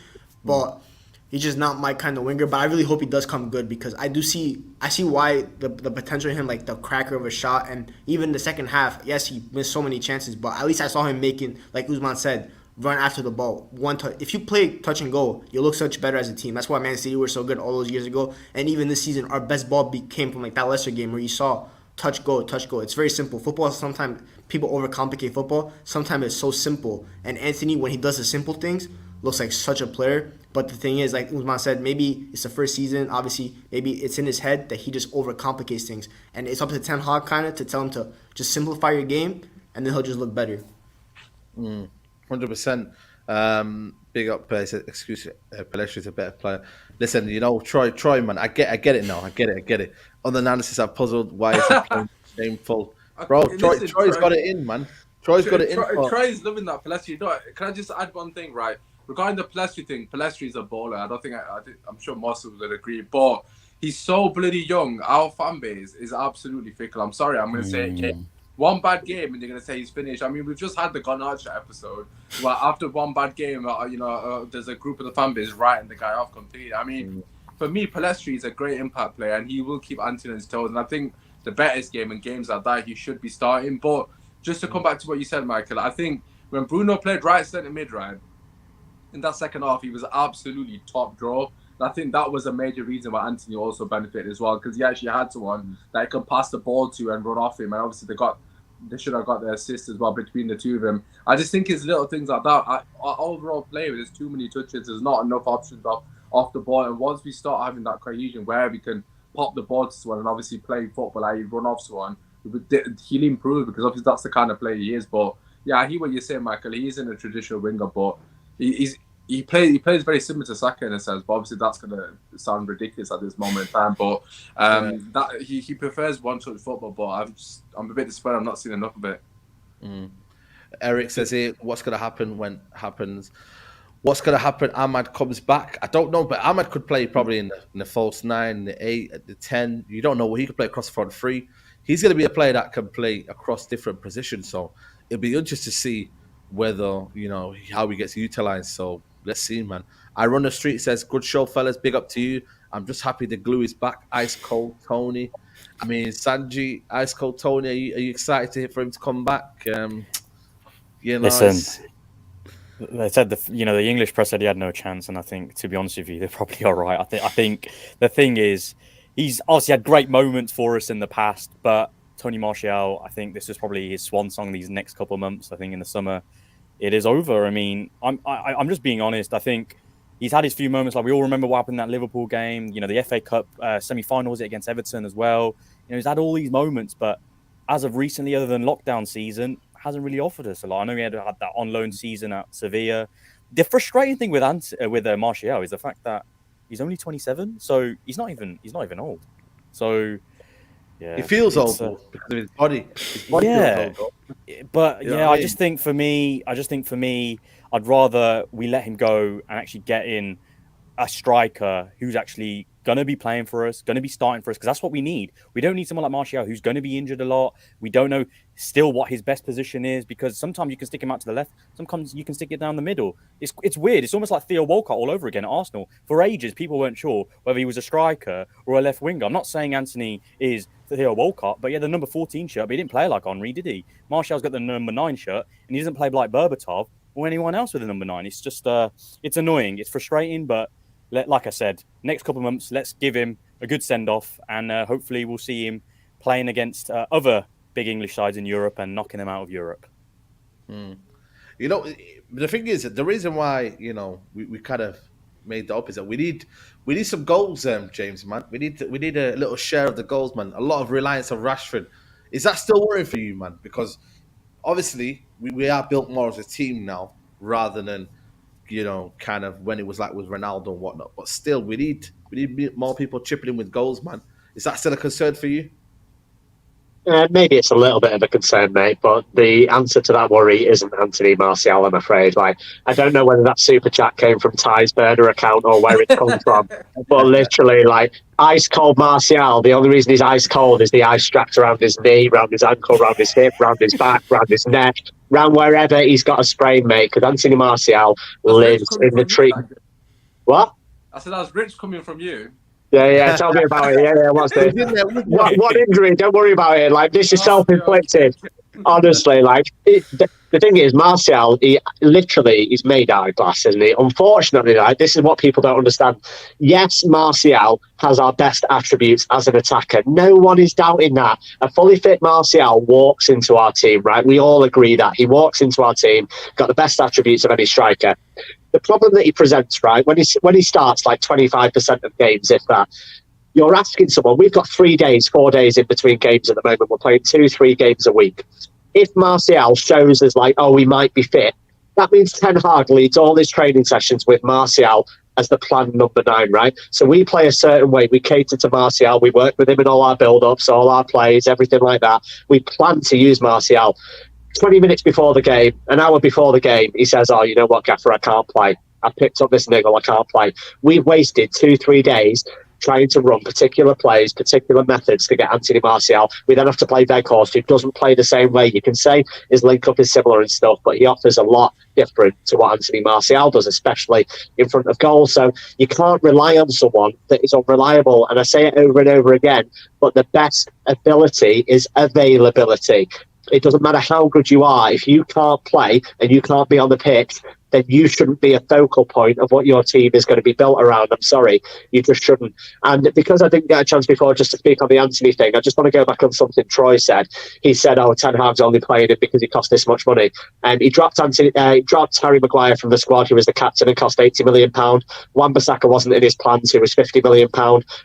But he's just not my kind of winger. But I really hope he does come good, because I see why the potential in him, like the cracker of a shot, and even the second half. Yes, he missed so many chances, but at least I saw him making, like Usman said, run after the ball. One touch. If you play touch and go, you look such better as a team. That's why Man City were so good all those years ago. And even this season, our best ball came from like that Leicester game where you saw touch, go, touch, go. It's very simple. Football, sometimes people overcomplicate football. Sometimes it's so simple. And Antony, when he does the simple things, looks like such a player. But the thing is, like Usman said, maybe it's the first season. Obviously, maybe it's in his head that he just overcomplicates things. And it's up to Ten Hag kind of to tell him to just simplify your game, and then he'll just look better. 100%. Big up, Pelestri's a better player. Listen, Troy, man, I get it now. I get it. On the analysis, I'm puzzled. Why is he playing shameful? Bro, Troy's got it in, man. Troy's got it in. Troy is loving that Pelestri. Can I just add one thing, right? Regarding the Pelestri thing, Pelestri's a baller. I'm sure most of us would agree, but he's so bloody young. Our fan base is absolutely fickle. I'm sorry, I'm going to say it again. One bad game and they're going to say he's finished. I mean, we've just had the Garnacha episode where after one bad game, there's a group of the fan base writing the guy off completely. I mean, for me, Pelestri is a great impact player and he will keep Antony on his toes. And I think the Betis game and games like that, he should be starting. But just to come back to what you said, Michael, I think when Bruno played right centre mid, right, in that second half, he was absolutely top draw. And I think that was a major reason why Antony also benefited as well, because he actually had someone that he could pass the ball to and run off him. And obviously they should have got the assist as well between the two of them. I just think it's little things like that. Our overall play, there's too many touches. There's not enough options off the ball. And once we start having that cohesion where we can pop the ball to someone and obviously play football, like run off someone, he'll improve, because obviously that's the kind of player he is. But Yeah, I hear what you're saying, Michael. He isn't a traditional winger, but he plays very similar to Saka in a sense. But obviously, that's gonna sound ridiculous at this moment in time. But that he prefers one-touch football. But I'm a bit disappointed. I'm not seeing enough of it. Eric says here, what's going to happen when it happens? What's going to happen? Ahmad comes back. I don't know, but Ahmad could play probably in the false 9, the 8, the 10. You don't know. He could play across the front 3. He's going to be a player that can play across different positions. So it'll be interesting to see whether, how he gets utilized. So let's see, man. I Run the Street says, good show, fellas. Big up to you. I'm just happy the glue is back. Ice Cold Tony. I mean, Sanji, Ice Cold Tony, are you excited for him to come back? Listen, they said the English press said he had no chance, and I think, to be honest with you, they probably are right. I think the thing is, he's obviously had great moments for us in the past, but Tony Martial, I think this is probably his swan song these next couple of months. I think in the summer, it is over. I mean, I'm just being honest. I think he's had his few moments. Like we all remember what happened in that Liverpool game. The FA Cup semi-finals against Everton as well. He's had all these moments, but as of recently, other than lockdown season, hasn't really offered us a lot. I know he had that on loan season at Sevilla. The frustrating thing with Martial is the fact that he's only 27, so he's not even old. So yeah, he feels old because of his body. His body feels old. But I just think for me, I'd rather we let him go and actually get in a striker who's actually going to be playing for us, going to be starting for us, because that's what we need. We don't need someone like Martial who's going to be injured a lot. We don't know still what his best position is, because sometimes you can stick him out to the left, sometimes you can stick it down the middle. It's weird. It's almost like Theo Walcott all over again at Arsenal. For ages, people weren't sure whether he was a striker or a left winger. I'm not saying Antony is Theo Walcott, but he had the number 14 shirt, but he didn't play like Henry, did he? Martial's got the number 9 shirt, and he doesn't play like Berbatov or anyone else with the number 9. It's just, it's annoying. It's frustrating, but like I said, next couple of months, let's give him a good send-off, and hopefully we'll see him playing against other big English sides in Europe and knocking them out of Europe. The thing is, the reason why, we kind of made the opposite. We need some goals, James, man. We need a little share of the goals, man. A lot of reliance on Rashford. Is that still worrying for you, man? Because obviously we are built more as a team now rather than kind of when it was like with Ronaldo and whatnot. But still, we need more people chipping in with goals, man. Is that still a concern for you? Maybe it's a little bit of a concern, mate, but the answer to that worry isn't Antony Martial, I'm afraid. Like, I don't know whether that super chat came from Ty's burner account or where it comes from, but literally, like, ice cold Martial, the only reason he's ice cold is the ice strapped around his knee, around his ankle, around his hip, around his back, around his neck, around wherever he's got a sprain, mate, because Antony Martial lives in the tree. What? I said that was rich coming from you. Yeah, tell me about it. Yeah, what's this? What injury? Don't worry about it. Like, this is self-inflicted. Honestly, like, the thing is, Martial, he's made out of glass, isn't he? Unfortunately, like, this is what people don't understand. Yes, Martial has our best attributes as an attacker. No one is doubting that. A fully fit Martial walks into our team, right? We all agree that. He walks into our team, got the best attributes of any striker. The problem that he presents, right, when he starts like 25% of games, if that, you're asking someone, we've got 4 days in between games at the moment. We're playing 2-3 games a week. If Martial shows us like, he might be fit, that means Ten Hag leads all his training sessions with Martial as the planned number 9, right? So we play a certain way. We cater to Martial. We work with him in all our build-ups, all our plays, everything like that. We plan to use Martial. 20 minutes before the game, an hour before the game, he says, you know what, Gaffer, I can't play. I picked up this niggle, I can't play. We've wasted 2-3 days trying to run particular plays, particular methods to get Antony Martial. We then have to play Weghorst, who doesn't play the same way. You can say his link-up is similar and stuff, but he offers a lot different to what Antony Martial does, especially in front of goal. So you can't rely on someone that is unreliable. And I say it over and over again, but the best ability is availability. It doesn't matter how good you are. If you can't play and you can't be on the pitch, then you shouldn't be a focal point of what your team is going to be built around. I'm sorry, you just shouldn't. And because I didn't get a chance before just to speak on the Antony thing, I just want to go back on something Troy said. He said, Ten Hag's only playing him because he cost this much money. And he dropped Harry Maguire from the squad, who was the captain, and cost £80 million. Wan-Bissaka wasn't in his plans, who was £50 million.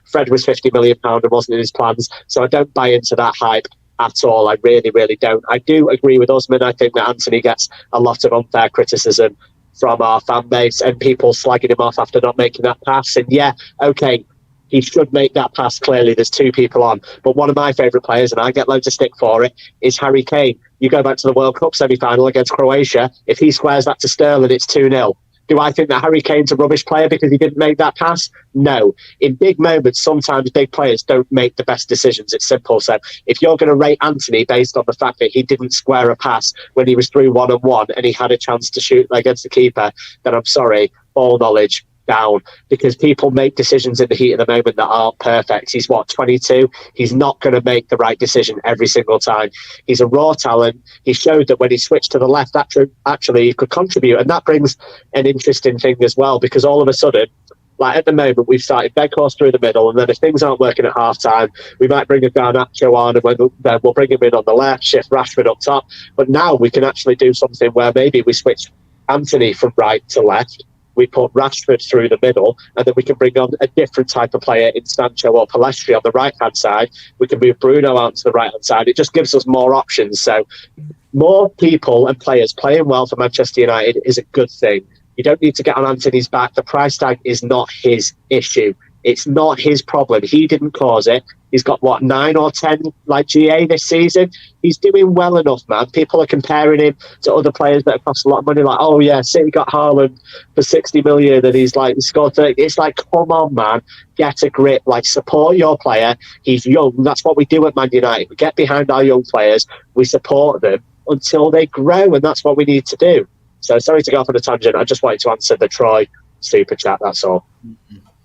Fred was £50 million and wasn't in his plans. So I don't buy into that hype. at all. I really, really don't. I do agree with Usman. I think that Antony gets a lot of unfair criticism from our fan base and people slagging him off after not making that pass. And yeah, okay, he should make that pass. Clearly, there's two people on. But one of my favourite players, and I get loads of stick for it, is Harry Kane. You go back to the World Cup semi-final against Croatia. If he squares that to Sterling, it's 2-0. Do I think that Harry Kane's a rubbish player because he didn't make that pass? No. In big moments, sometimes big players don't make the best decisions. It's simple. So if you're going to rate Antony based on the fact that he didn't square a pass when he was through 1-on-1 and he had a chance to shoot against the keeper, then I'm sorry, ball knowledge down, because people make decisions in the heat of the moment that aren't perfect. He's 22. He's not going to make the right decision every single time. He's a raw talent. He showed that when he switched to the left, actually he could contribute, and that brings an interesting thing as well, because all of a sudden, like at the moment, we've started Benkhorst through the middle, and then if things aren't working at half time, we might bring a Garnacho on, and then we'll bring him in on the left, shift Rashford up top. But now we can actually do something where maybe we switch Antony from right to left, we put Rashford through the middle, and then we can bring on a different type of player in Sancho or Palestri on the right-hand side. We can move Bruno out to the right-hand side. It just gives us more options. So more people and players playing well for Manchester United is a good thing. You don't need to get on Antony's back. The price tag is not his issue. It's not his problem. He didn't cause it. He's got, 9 or 10 like GA this season? He's doing well enough, man. People are comparing him to other players that have cost a lot of money. Like, oh, yeah, City got Haaland for 60 million and he scored 30. It's like, come on, man. Get a grip. Like, support your player. He's young. That's what we do at Man United. We get behind our young players. We support them until they grow, and that's what we need to do. So sorry to go off on a tangent. I just wanted to answer the Troy super chat, that's all.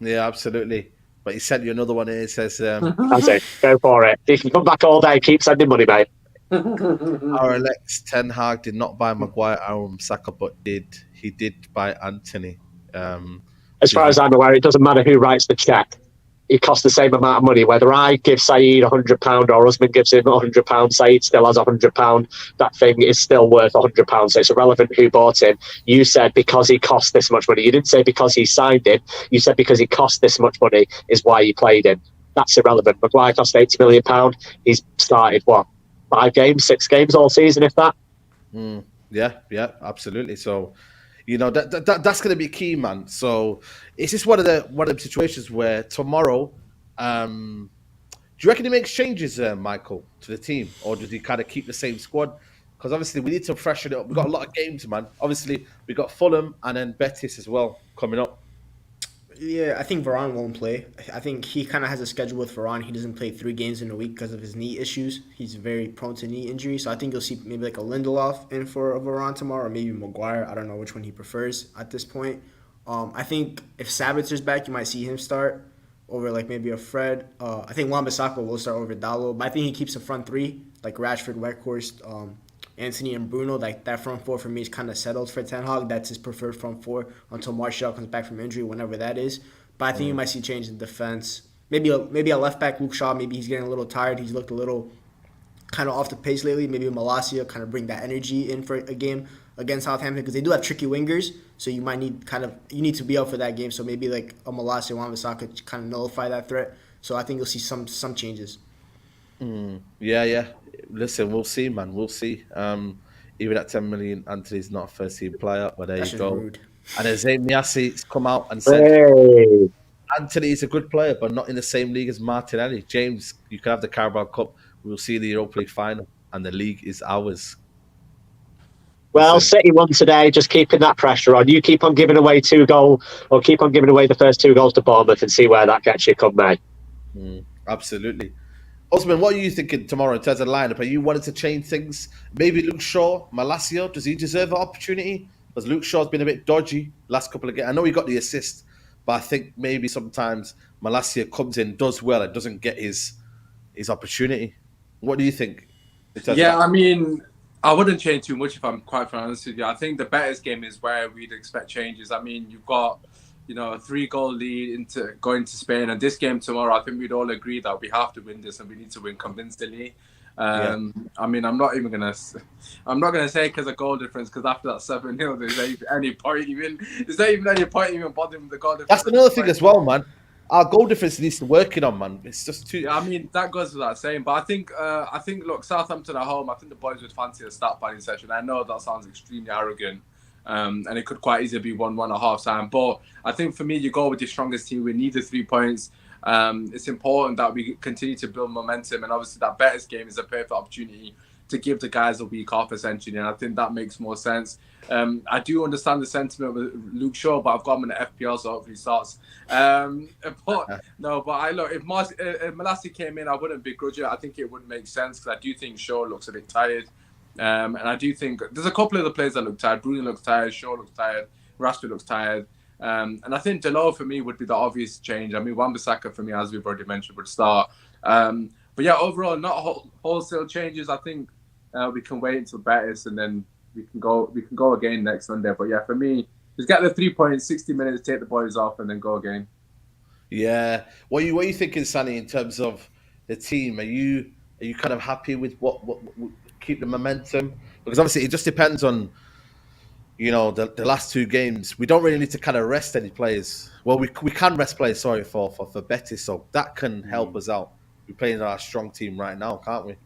Yeah, absolutely. But he sent you another one here. He says, That's it. Go for it. You can come back all day. Keep sending money, mate. our Alex Ten Hag did not buy Maguire or Saka, but he did buy Antony. As far as I'm aware, it doesn't matter who writes the cheque. It costs the same amount of money. Whether I give Saeed £100 or Usman gives him £100, Saeed still has £100. That thing is still worth £100. So it's irrelevant who bought him. You said because he cost this much money. You didn't say because he signed him. You said because he cost this much money is why you played him. That's irrelevant. Maguire cost £80 million. He's started, 5 games, 6 games all season, if that? Yeah, absolutely. So, that's going to be key, man. So it's just one of the situations where tomorrow, do you reckon he makes changes, Michael, to the team, or does he kind of keep the same squad? Because obviously we need to freshen it up. We've got a lot of games, man. Obviously we got Fulham and then Betis as well coming up. Yeah, I think Varane won't play. I think he kind of has a schedule with Varane. He doesn't play 3 games in a week because of his knee issues. He's very prone to knee injury. So I think you'll see maybe like a Lindelof in for a Varane tomorrow, or maybe Maguire. I don't know which one he prefers at this point. I think if Sabitzer's back, you might see him start over like maybe a Fred. I think Wan-Bissaka will start over Dalot. But I think he keeps the front 3, like Rashford, Weghorst, Antony and Bruno. Like that front 4 for me is kind of settled for Ten Hag. That's his preferred front 4 until Martial comes back from injury, whenever that is. But I think you might see change in defense. Maybe a left back, Luke Shaw. Maybe he's getting a little tired. He's looked a little kind of off the pace lately. Maybe Malacia kind of bring that energy in for a game against Southampton, because they do have tricky wingers. So you might need you need to be out for that game. So maybe like a Malacia, Wan-Bissaka kind of nullify that threat. So I think you'll see some changes. Yeah. Listen, we'll see, man. We'll see. Even at 10 million, Antony's not a first-team player, but there That's you just go. rude. And Azim Niassi's come out and said, Hey. Antony is a good player, but not in the same league as Martinelli. James, you can have the Carabao Cup. We'll see the Europa League final, and the league is ours. Well, Listen. City won today, just keeping that pressure on. You keep on giving away 2 goals, or keep on giving away the first 2 goals to Bournemouth and see where that gets you come May. Absolutely. Osman, what are you thinking tomorrow in terms of lineup? Are you wanting to change things? Maybe Luke Shaw, Malacia, does he deserve an opportunity? Because Luke Shaw's been a bit dodgy last couple of games. I know he got the assist, but I think maybe sometimes Malacia comes in, does well, and doesn't get his opportunity. What do you think? Yeah, I mean, I wouldn't change too much if I'm quite honest with you. I think the Betis game is where we'd expect changes. I mean, you've got a 3-goal lead into going to Spain, and this game tomorrow, I think we'd all agree that we have to win this and we need to win convincingly. I mean, I'm not gonna say because of goal difference, because after that 7-0, there's not even any point even bothering with the goal difference. That's another thing as well, man. our goal difference needs to working on, man. It's just too. Yeah, I mean that goes without saying, but I think look, Southampton at home. I think the boys would fancy a start padding session. I know that sounds extremely arrogant, and it could quite easily be 1-1 at half time. But I think for me, you go with your strongest team. We need the 3 points. It's important that we continue to build momentum, and obviously that Betis game is a perfect opportunity to give the guys a week off, essentially, and I think that makes more sense. I do understand the sentiment with Luke Shaw, but I've got him in the FPL, so hopefully he starts. But I look, if Malassi came in, I wouldn't begrudge it. I think it would make sense because I do think Shaw looks a bit tired, and I do think there's a couple of the players that look tired. Bruno looks tired, Shaw looks tired, Rashford looks tired. And I think Delors for me would be the obvious change. I mean, Wan-Bissaka for me, as we've already mentioned, would start. But yeah, overall, not wholesale changes. I think we can wait until Betis and then we can go again next Sunday. But yeah, for me, just get the 3 points, 60 minutes, take the boys off, and then go again. Yeah. What are you thinking, Sonny, in terms of the team? Are you kind of happy with what keep the momentum? Because obviously it just depends on, you know, the last 2 games. We don't really need to kind of rest any players. Well, we can rest players, sorry, for Betis, so that can help us out. We're playing our strong team right now, can't we?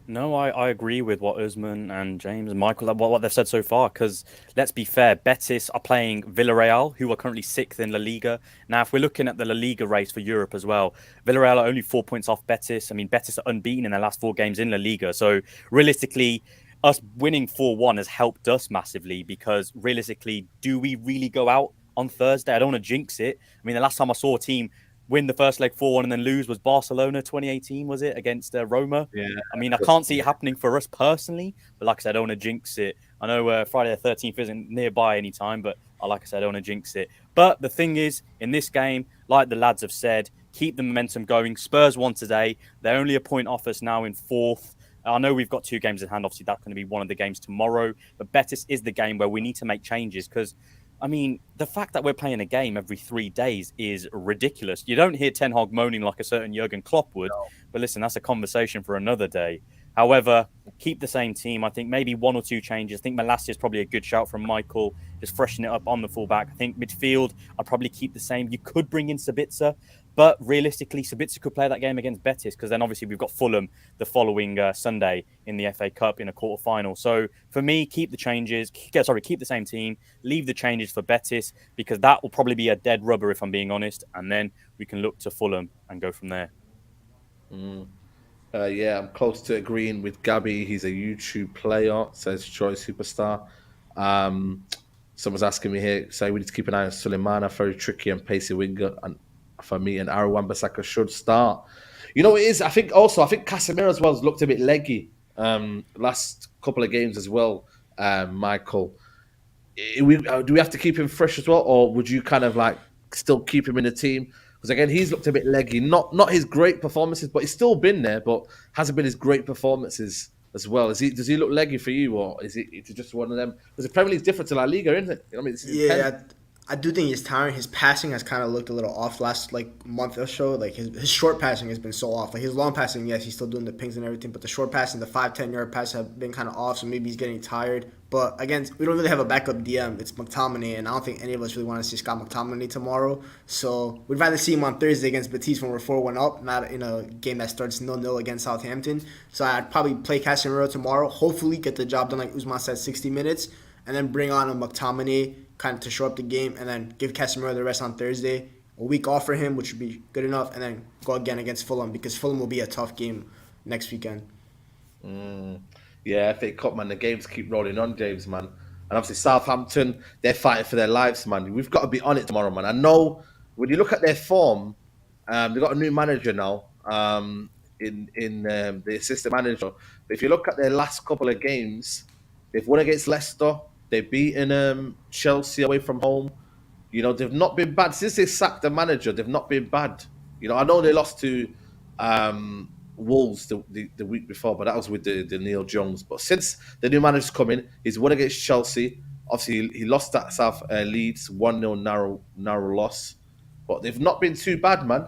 No, I agree with what Usman and James and Michael, what they've said so far, because let's be fair, Betis are playing Villarreal, who are currently 6th in La Liga. Now, if we're looking at the La Liga race for Europe as well, Villarreal are only 4 points off Betis. I mean, Betis are unbeaten in their last 4 games in La Liga. So realistically, us winning 4-1 has helped us massively because realistically, do we really go out on Thursday? I don't want to jinx it. I mean, the last time I saw a team win the first leg 4-1 and then lose was Barcelona 2018, was it, against Roma? Yeah. I mean, I can't see it happening for us personally, but like I said, I don't want to jinx it. I know Friday the 13th isn't nearby anytime, but like I said, I don't want to jinx it. But the thing is, in this game, like the lads have said, keep the momentum going. Spurs won today. They're only a point off us now in 4th. I know we've got 2 games in hand. Obviously, that's going to be one of the games tomorrow. But Betis is the game where we need to make changes because, I mean, the fact that we're playing a game every 3 days is ridiculous. You don't hear Ten Hag moaning like a certain Jurgen Klopp would. No. But listen, that's a conversation for another day. However, keep the same team. I think maybe 1 or 2 changes. I think Malassi is probably a good shout from Michael. Just freshen it up on the fullback. I think midfield, I'd probably keep the same. You could bring in Sabitzer. But realistically, Sabitzer could play that game against Betis because then obviously we've got Fulham the following Sunday in the FA Cup in a quarter-final. So for me, keep the changes. Keep the same team. Leave the changes for Betis because that will probably be a dead rubber if I'm being honest. And then we can look to Fulham and go from there. Yeah, I'm close to agreeing with Gabby. He's a YouTube player, says Joy Superstar. Someone's asking me here, say we need to keep an eye on Suleimana, very tricky and pacey winger, and for me, and Aaron Wan-Bissaka should start. You know, it is. I think Casemiro as well has looked a bit leggy last couple of games as well. Michael, do we have to keep him fresh as well, or would you kind of like still keep him in the team? Because again, he's looked a bit leggy. Not his great performances, but he's still been there, but hasn't been his great performances as well. Does he look leggy for you, or is it just one of them? Because the Premier League is different to La Liga, isn't it? I mean, I do think he's tiring. His passing has kind of looked a little off last month or so. Like his short passing has been so off. Like his long passing, yes, he's still doing the pings and everything, but the short passing, the 5-10 yard passes have been kind of off. So maybe he's getting tired. But again, we don't really have a backup DM. It's McTominay, and I don't think any of us really want to see Scott McTominay tomorrow. So we'd rather see him on Thursday against Betis when we're 4-1 up, not in a game that starts 0-0 against Southampton. So I'd probably play Casemiro tomorrow. Hopefully get the job done, like Usman said, 60 minutes, and then bring on a McTominay kind of to show up the game, and then give Casemiro the rest on Thursday. A week off for him, which would be good enough, and then go again against Fulham because Fulham will be a tough game next weekend. Yeah, FA Cup, man. The games keep rolling on, James, man. And obviously Southampton, they're fighting for their lives, man. We've got to be on it tomorrow, man. I know when you look at their form, they've got a new manager now, in the assistant manager. But if you look at their last couple of games, they've won against Leicester. They've beaten Chelsea away from home. You know, they've not been bad. Since they sacked the manager, they've not been bad. You know, I know they lost to Wolves the week before, but that was with the Neil Jones. But since the new manager's come in, he's won against Chelsea. Obviously, he lost at South Leeds, 1-0 narrow loss. But they've not been too bad, man,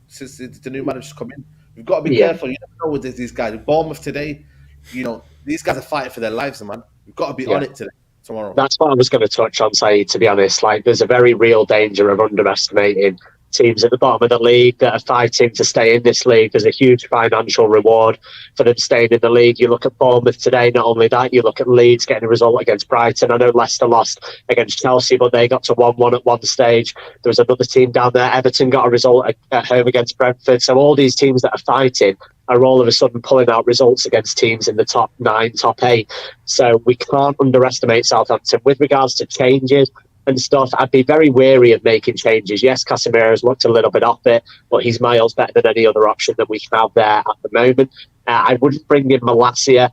since the new manager's come in. We've got to be careful. You never know with these guys. Bournemouth today, you know, these guys are fighting for their lives, man. We've got to be on it today. Tomorrow. That's what I was going to touch on, Saeed, to be honest. Like, there's a very real danger of underestimating teams at the bottom of the league that are fighting to stay in this league. There's a huge financial reward for them staying in the league. You look at Bournemouth today, not only that, you look at Leeds getting a result against Brighton. I know Leicester lost against Chelsea, but they got to 1-1 at one stage. There was another team down there, Everton, got a result at home against Brentford. So all these teams that are fighting are all of a sudden pulling out results against teams in the top 9, top 8. So we can't underestimate Southampton. With regards to changes and stuff, I'd be very wary of making changes. Yes, Casemiro's looked a little bit off it, but he's miles better than any other option that we have there at the moment. I wouldn't bring in Malacia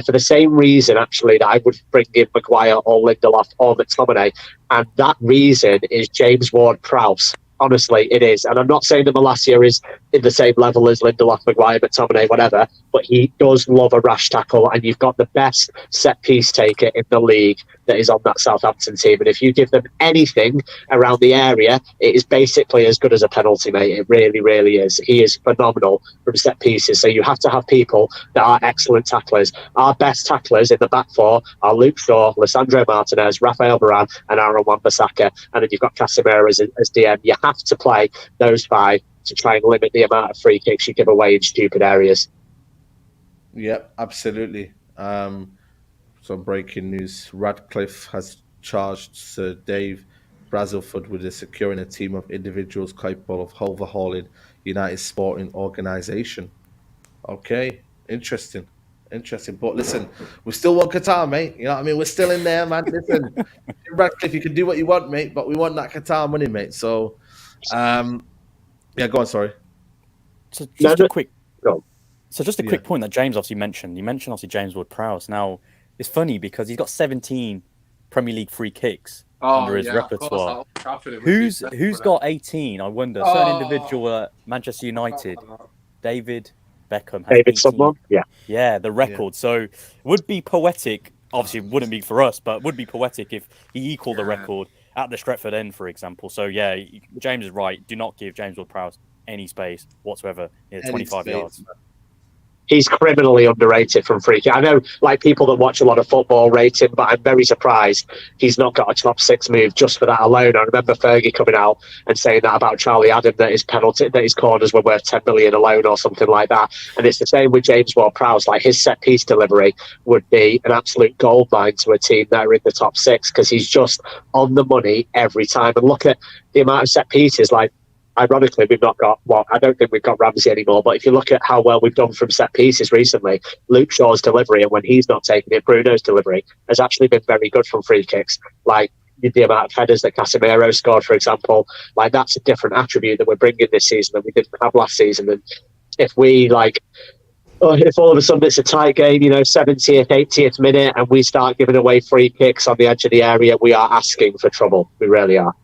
for the same reason, actually, that I would bring in Maguire or Lindelof or McTominay. And that reason is James Ward-Prowse. Honestly, it is. And I'm not saying that Malacia is in the same level as Lindelof, Maguire, McTominay, whatever, but he does love a rash tackle, and you've got the best set-piece taker in the league that is on that Southampton team. And if you give them anything around the area, it is basically as good as a penalty, mate. It really, really is. He is phenomenal from set pieces. So you have to have people that are excellent tacklers. Our best tacklers in the back four are Luke Shaw, Lissandro Martinez, Rafael Varane, and Aaron Wan-Bissaka. And then you've got Casemiro as DM. You have to play those 5 to try and limit the amount of free kicks you give away in stupid areas. Yep, absolutely. Some breaking news. Radcliffe has charged Sir Dave Brailsford with securing a team of individuals capable of overhauling United sporting organisation. Okay, interesting. But listen, we still want Qatar, mate. You know what I mean? We're still in there, man. Listen, Radcliffe, you can do what you want, mate, but we want that Qatar money, mate. So, yeah, go on, sorry. So just a quick Yeah. quick point that James obviously mentioned. You mentioned obviously James Ward-Prowse. Now, it's funny because he's got 17 Premier League free kicks under his repertoire. Who's got 18? I wonder. Certain individual at Manchester United, David Beckham. Has 18. Someone? Yeah, the record. So it would be poetic. Obviously, it wouldn't be for us, but would be poetic if he equaled the record at the Stretford end, for example. So yeah, James is right. Do not give James Ward-Prowse any space whatsoever near 25 yards. He's criminally underrated from free kick. I know, like, people that watch a lot of football rate him, but I'm very surprised he's not got a top 6 move just for that alone. I remember Fergie coming out and saying that about Charlie Adam, that his corners were worth 10 million alone or something like that. And it's the same with James Ward-Prowse. Like, his set piece delivery would be an absolute goldmine to a team that are in the top 6, because he's just on the money every time. And look at the amount of set pieces, like, ironically, we've not got, I don't think we've got Ramsey anymore, but if you look at how well we've done from set pieces recently, Luke Shaw's delivery, and when he's not taking it, Bruno's delivery has actually been very good from free kicks. Like, the amount of headers that Casemiro scored, for example, like, that's a different attribute that we're bringing this season that we didn't have last season. And if if all of a sudden it's a tight game, 70th, 80th minute, and we start giving away free kicks on the edge of the area, we are asking for trouble. We really are.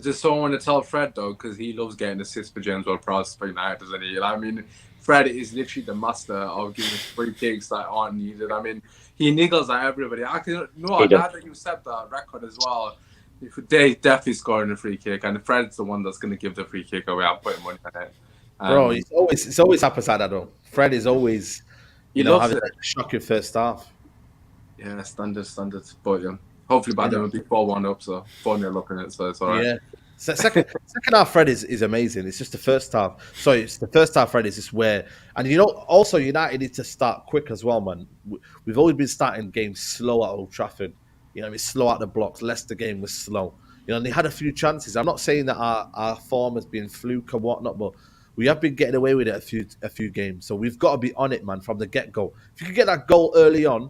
Just someone to tell Fred, though, because he loves getting assists for James Ward-Prowse for United, doesn't he? I mean, Fred is literally the master of giving free kicks that aren't needed. I mean, he niggles at everybody. Now that you said that record as well, they definitely scoring a free kick, and Fred's the one that's going to give the free kick away. I'm putting money on it. Bro, it's always happens like that, though. Fred is always, having a shocking first half. Yeah, standard. But hopefully by then we'll be 4-1 up, so 4-0 up in it, so it's all right. Yeah. Second half Fred is amazing. It's just the first half. Sorry, it's the first half Fred is just where, and also United need to start quick as well, man. We've always been starting games slow at Old Trafford. It's slow out the blocks. Leicester game was slow. And they had a few chances. I'm not saying that our form has been fluke or whatnot, but we have been getting away with it a few games. So we've got to be on it, man, from the get-go. If you can get that goal early on,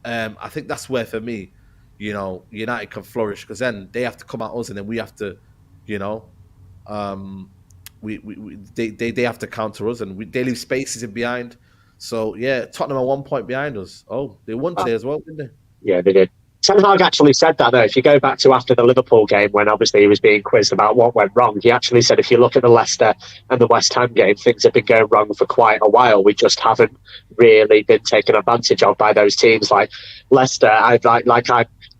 I think that's where, for me, United can flourish, because then they have to come at us, and then we have to, they have to counter us, and they leave spaces in behind. So yeah, Tottenham are 1 point behind us. Oh, they won today as well, didn't they? Yeah, they did. Ten Hag actually said that, though. If you go back to after the Liverpool game, when obviously he was being quizzed about what went wrong, he actually said, if you look at the Leicester and the West Ham game, things have been going wrong for quite a while. We just haven't really been taken advantage of by those teams. Like Leicester,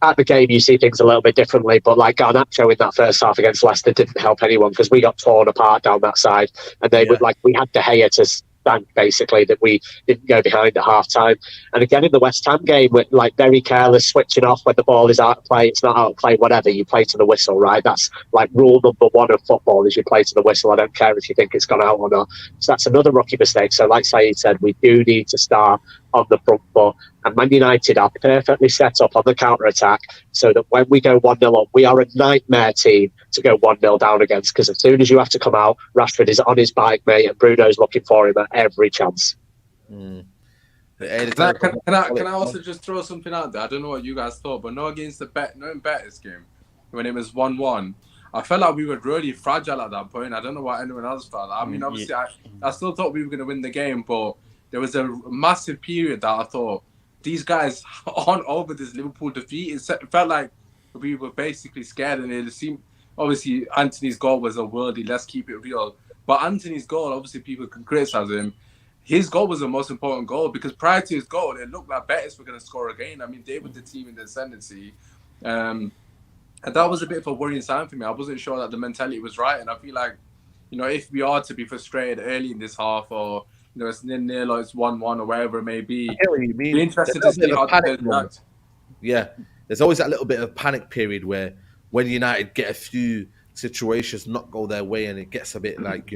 at the game, you see things a little bit differently, but like Garnacho in that first half against Leicester didn't help anyone, because we got torn apart down that side, and we had De Gea to stank, basically, that we didn't go behind at half time. And again, in the West Ham game, we're like very careless, switching off when the ball is out of play. It's not out of play, whatever. You play to the whistle, right? That's like rule number one of football is you play to the whistle. I don't care if you think it's gone out or not. So that's another rookie mistake. So like Saeed said, we do need to start on the front foot. And Man United are perfectly set up on the counter-attack so that when we go 1-0 up, we are a nightmare team to go 1-0 down against, because as soon as you have to come out, Rashford is on his bike, mate, and Bruno's looking for him at every chance. Can I also just throw something out there? I don't know what you guys thought, but in Betis game, when it was 1-1, I felt like we were really fragile at that point. I don't know what anyone else felt. I mean, obviously, I still thought we were going to win the game, but there was a massive period that I thought, these guys aren't over this Liverpool defeat. It felt like we were basically scared, and it seemed, obviously, Antony's goal was a worldie, let's keep it real. But Antony's goal, obviously, people can criticize him. His goal was the most important goal, because prior to his goal, it looked like Betis were going to score again. I mean, they were the team in the ascendancy. And that was a bit of a worrying sign for me. I wasn't sure that the mentality was right. And I feel like, if we are to be frustrated early in this half, or, it's 0-0 or it's 1-1 or wherever it may be, be interested to see how they react. Yeah, there's always that little bit of panic period where when United get a few situations not go their way, and it gets a bit like,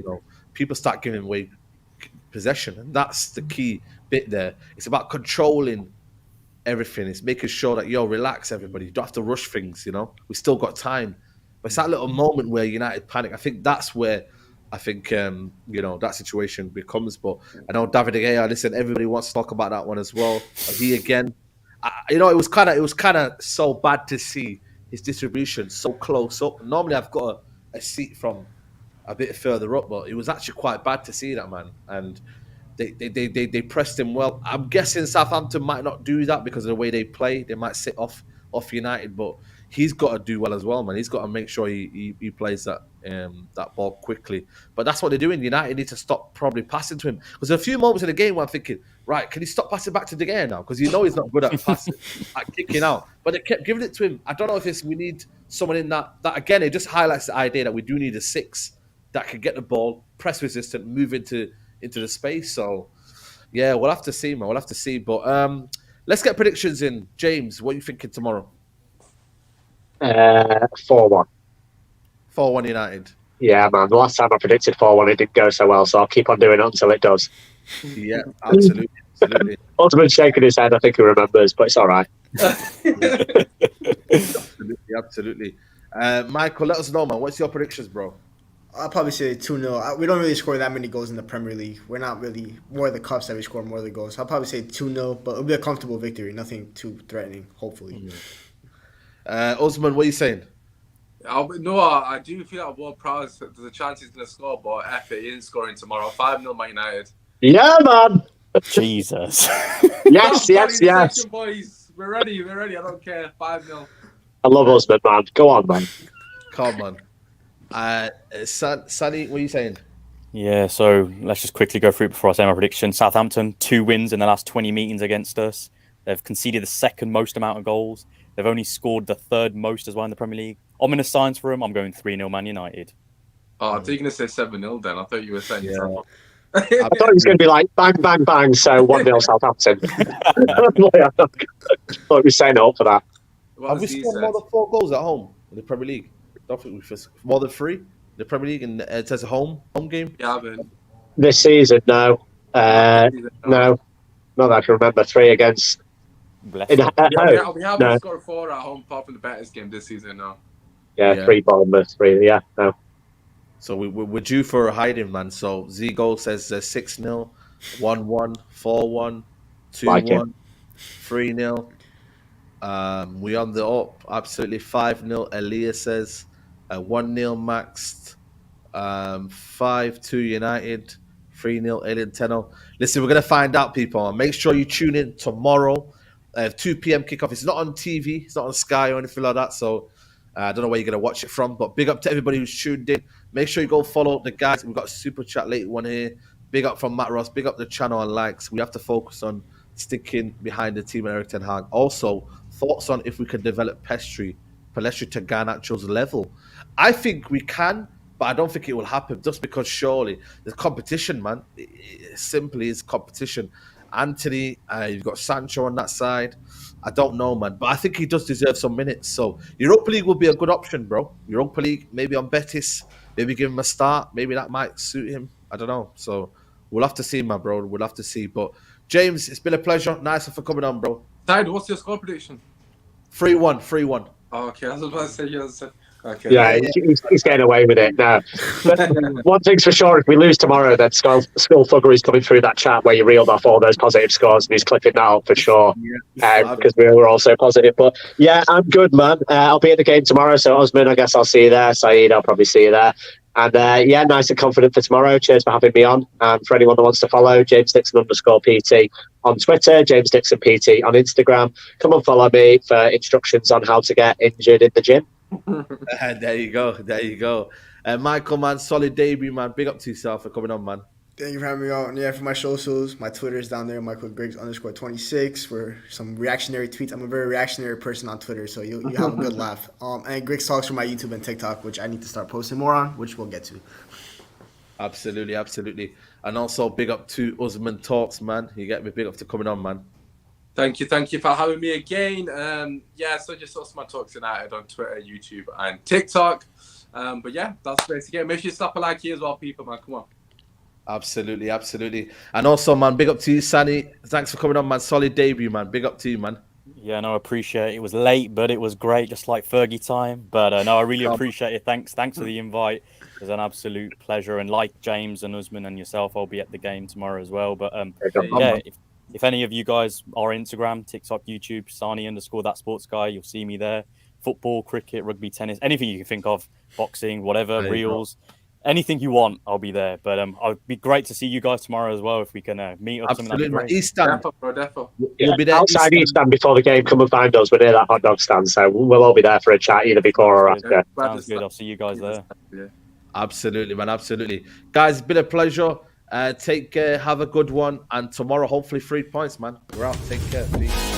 people start giving away possession, and that's the key bit there. It's about controlling everything. It's making sure that, relax, everybody. You don't have to rush things, we still got time. But it's that little moment where United panic. I think that's where that situation becomes. But I know David De Gea, listen, everybody wants to talk about that one as well. He again, it was kind of so bad to see his distribution so close up. Normally I've got a seat from a bit further up, but it was actually quite bad to see that, man. And they pressed him well. I'm guessing Southampton might not do that because of the way they play. They might sit off United, but he's got to do well as well, man. He's got to make sure he plays that ball quickly. But that's what they're doing. United need to stop probably passing to him, because there's a few moments in the game where I'm thinking, right, can he stop passing back to De Gea now? Because he's not good at passing, at kicking out. But they kept giving it to him. I don't know if we need someone in that again, it just highlights the idea that we do need a 6 that can get the ball, press resistant, move into the space. So yeah, we'll have to see, man. We'll have to see. But let's get predictions in. James, what are you thinking tomorrow? 4-1. 4-1 United. Yeah, man. The last time I predicted 4-1, it didn't go so well, so I'll keep on doing it until it does. Yeah, absolutely. Ultimate's shaking his head. I think he remembers, but it's all right. Absolutely. Michael, let us know, man. What's your predictions, bro? I'll probably say 2-0. We don't really score that many goals in the Premier League. We're not really more of the cups that we score more of the goals. I'll probably say 2-0, but it'll be a comfortable victory. Nothing too threatening, hopefully. Osman, what are you saying? I do feel like Ward Prowse, there's a chance he's going to score, but F it, he isn't scoring tomorrow. 5-0 Man United. Yeah, man. Jesus. Yes. Boys, we're ready. I don't care. 5-0. I love Osman, man. Go on, man. Come on. Sunny, what are you saying? Yeah, so let's just quickly go through before I say my prediction. Southampton, 2 wins in the last 20 meetings against us. They've conceded the second most amount of goals. They've only scored the third most as well in the Premier League. Ominous signs for them. I'm going 3-0 Man United. Oh, I thought you were going to say 7-0 then. I thought you were saying I thought it was going to be like bang, bang, bang, so 1-0 Southampton. I thought we were saying up for that. Have we scored more than 4 goals at home in the Premier League? I don't think we've more than 3 in the Premier League, and it says a home game. Yeah, I've been. This season, no. No. Not that I can remember. 3 against. We haven't scored 4 at home apart from the Betis game this season, no. Yeah, 3 Bournemouth, 3, yeah, no. So we're due for a hiding, man. So Zigo says 6-0, 1-1, 4-1, 2-1, 3-0. We on the up, absolutely 5-0. Elias says 1-0 maxed, 5-2 United, 3-0 Alien Tenno. Listen, we're gonna find out, people. Make sure you tune in tomorrow. 2 p.m. kickoff. It's not on TV. It's not on Sky or anything like that. So I don't know where you're going to watch it from. But big up to everybody who's tuned in. Make sure you go follow the guys. We've got a super chat late one here. Big up from Matt Ross. Big up the channel and likes. We have to focus on sticking behind the team and Eric Ten Hag. Also, thoughts on if we can develop Pellistri to Garnacho's level. I think we can, but I don't think it will happen just because surely the competition, man. It simply is competition. Antony, you've got Sancho on that side. I don't know, man, but I think he does deserve some minutes. So Europa League will be a good option, bro. Europa League, maybe on Betis, maybe give him a start. Maybe that might suit him. I don't know. So we'll have to see, my bro. We'll have to see. But James, it's been a pleasure. Nice for coming on, bro. Side, what's your score prediction? 3-1, 3-1. Oh, okay, I was about to say yes. Okay. Yeah, he's getting away with it now. But one thing's for sure, if we lose tomorrow, then Skullfuggery's coming through that chat where you reeled off all those positive scores, and he's clipping that up for sure, because we were also positive. But yeah, I'm good, man. I'll be at the game tomorrow, so Osman, I guess I'll see you there. Saeed, I'll probably see you there. And yeah, nice and confident for tomorrow. Cheers for having me on. And for anyone that wants to follow, James Dixon _PT on Twitter, James Dixon PT on Instagram. Come and follow me for instructions on how to get injured in the gym. There you go. There you go. Michael, man, solid debut, man. Big up to yourself for coming on, man. Thank you for having me on. Yeah, for my socials, my Twitter is down there, Michael Griggs _26 for some reactionary tweets. I'm a very reactionary person on Twitter, so you have a good laugh. And Griggs Talks for my YouTube and TikTok, which I need to start posting more on, which we'll get to. Absolutely, absolutely. And also big up to Usman Talks, man. You get me, big up to coming on, man. Thank you for having me again. Yeah, so just Osman Talks United on Twitter, YouTube, and TikTok. But yeah, that's basically it. Make sure you slap a like here as well, people, man. Come on. Absolutely, absolutely. And also, man, big up to you, Sani. Thanks for coming on, man. Solid debut, man. Big up to you, man. Yeah, no, I appreciate it. It was late, but it was great, just like Fergie time. But no, I really appreciate it. Thanks for the invite. It was an absolute pleasure. And like James and Usman and yourself, I'll be at the game tomorrow as well. But yeah, if any of you guys are Instagram, TikTok, YouTube, Sani _ that sports guy, you'll see me there. Football, cricket, rugby, tennis, anything you can think of, boxing, whatever, reels. Anything you want, I'll be there. But it'd be great to see you guys tomorrow as well if we can meet up. Absolutely, something like East Stand. Defo. We'll be there. Outside East Stand before the game, come and find us. We're near that hot dog stand, so we'll all be there for a chat either before or after. Sounds good. I'll see you guys there. Yeah. Absolutely, man. Absolutely. Guys, it's been a pleasure. Take care. Have a good one. And tomorrow, hopefully, 3 points, man. We're out. Take care. Peace.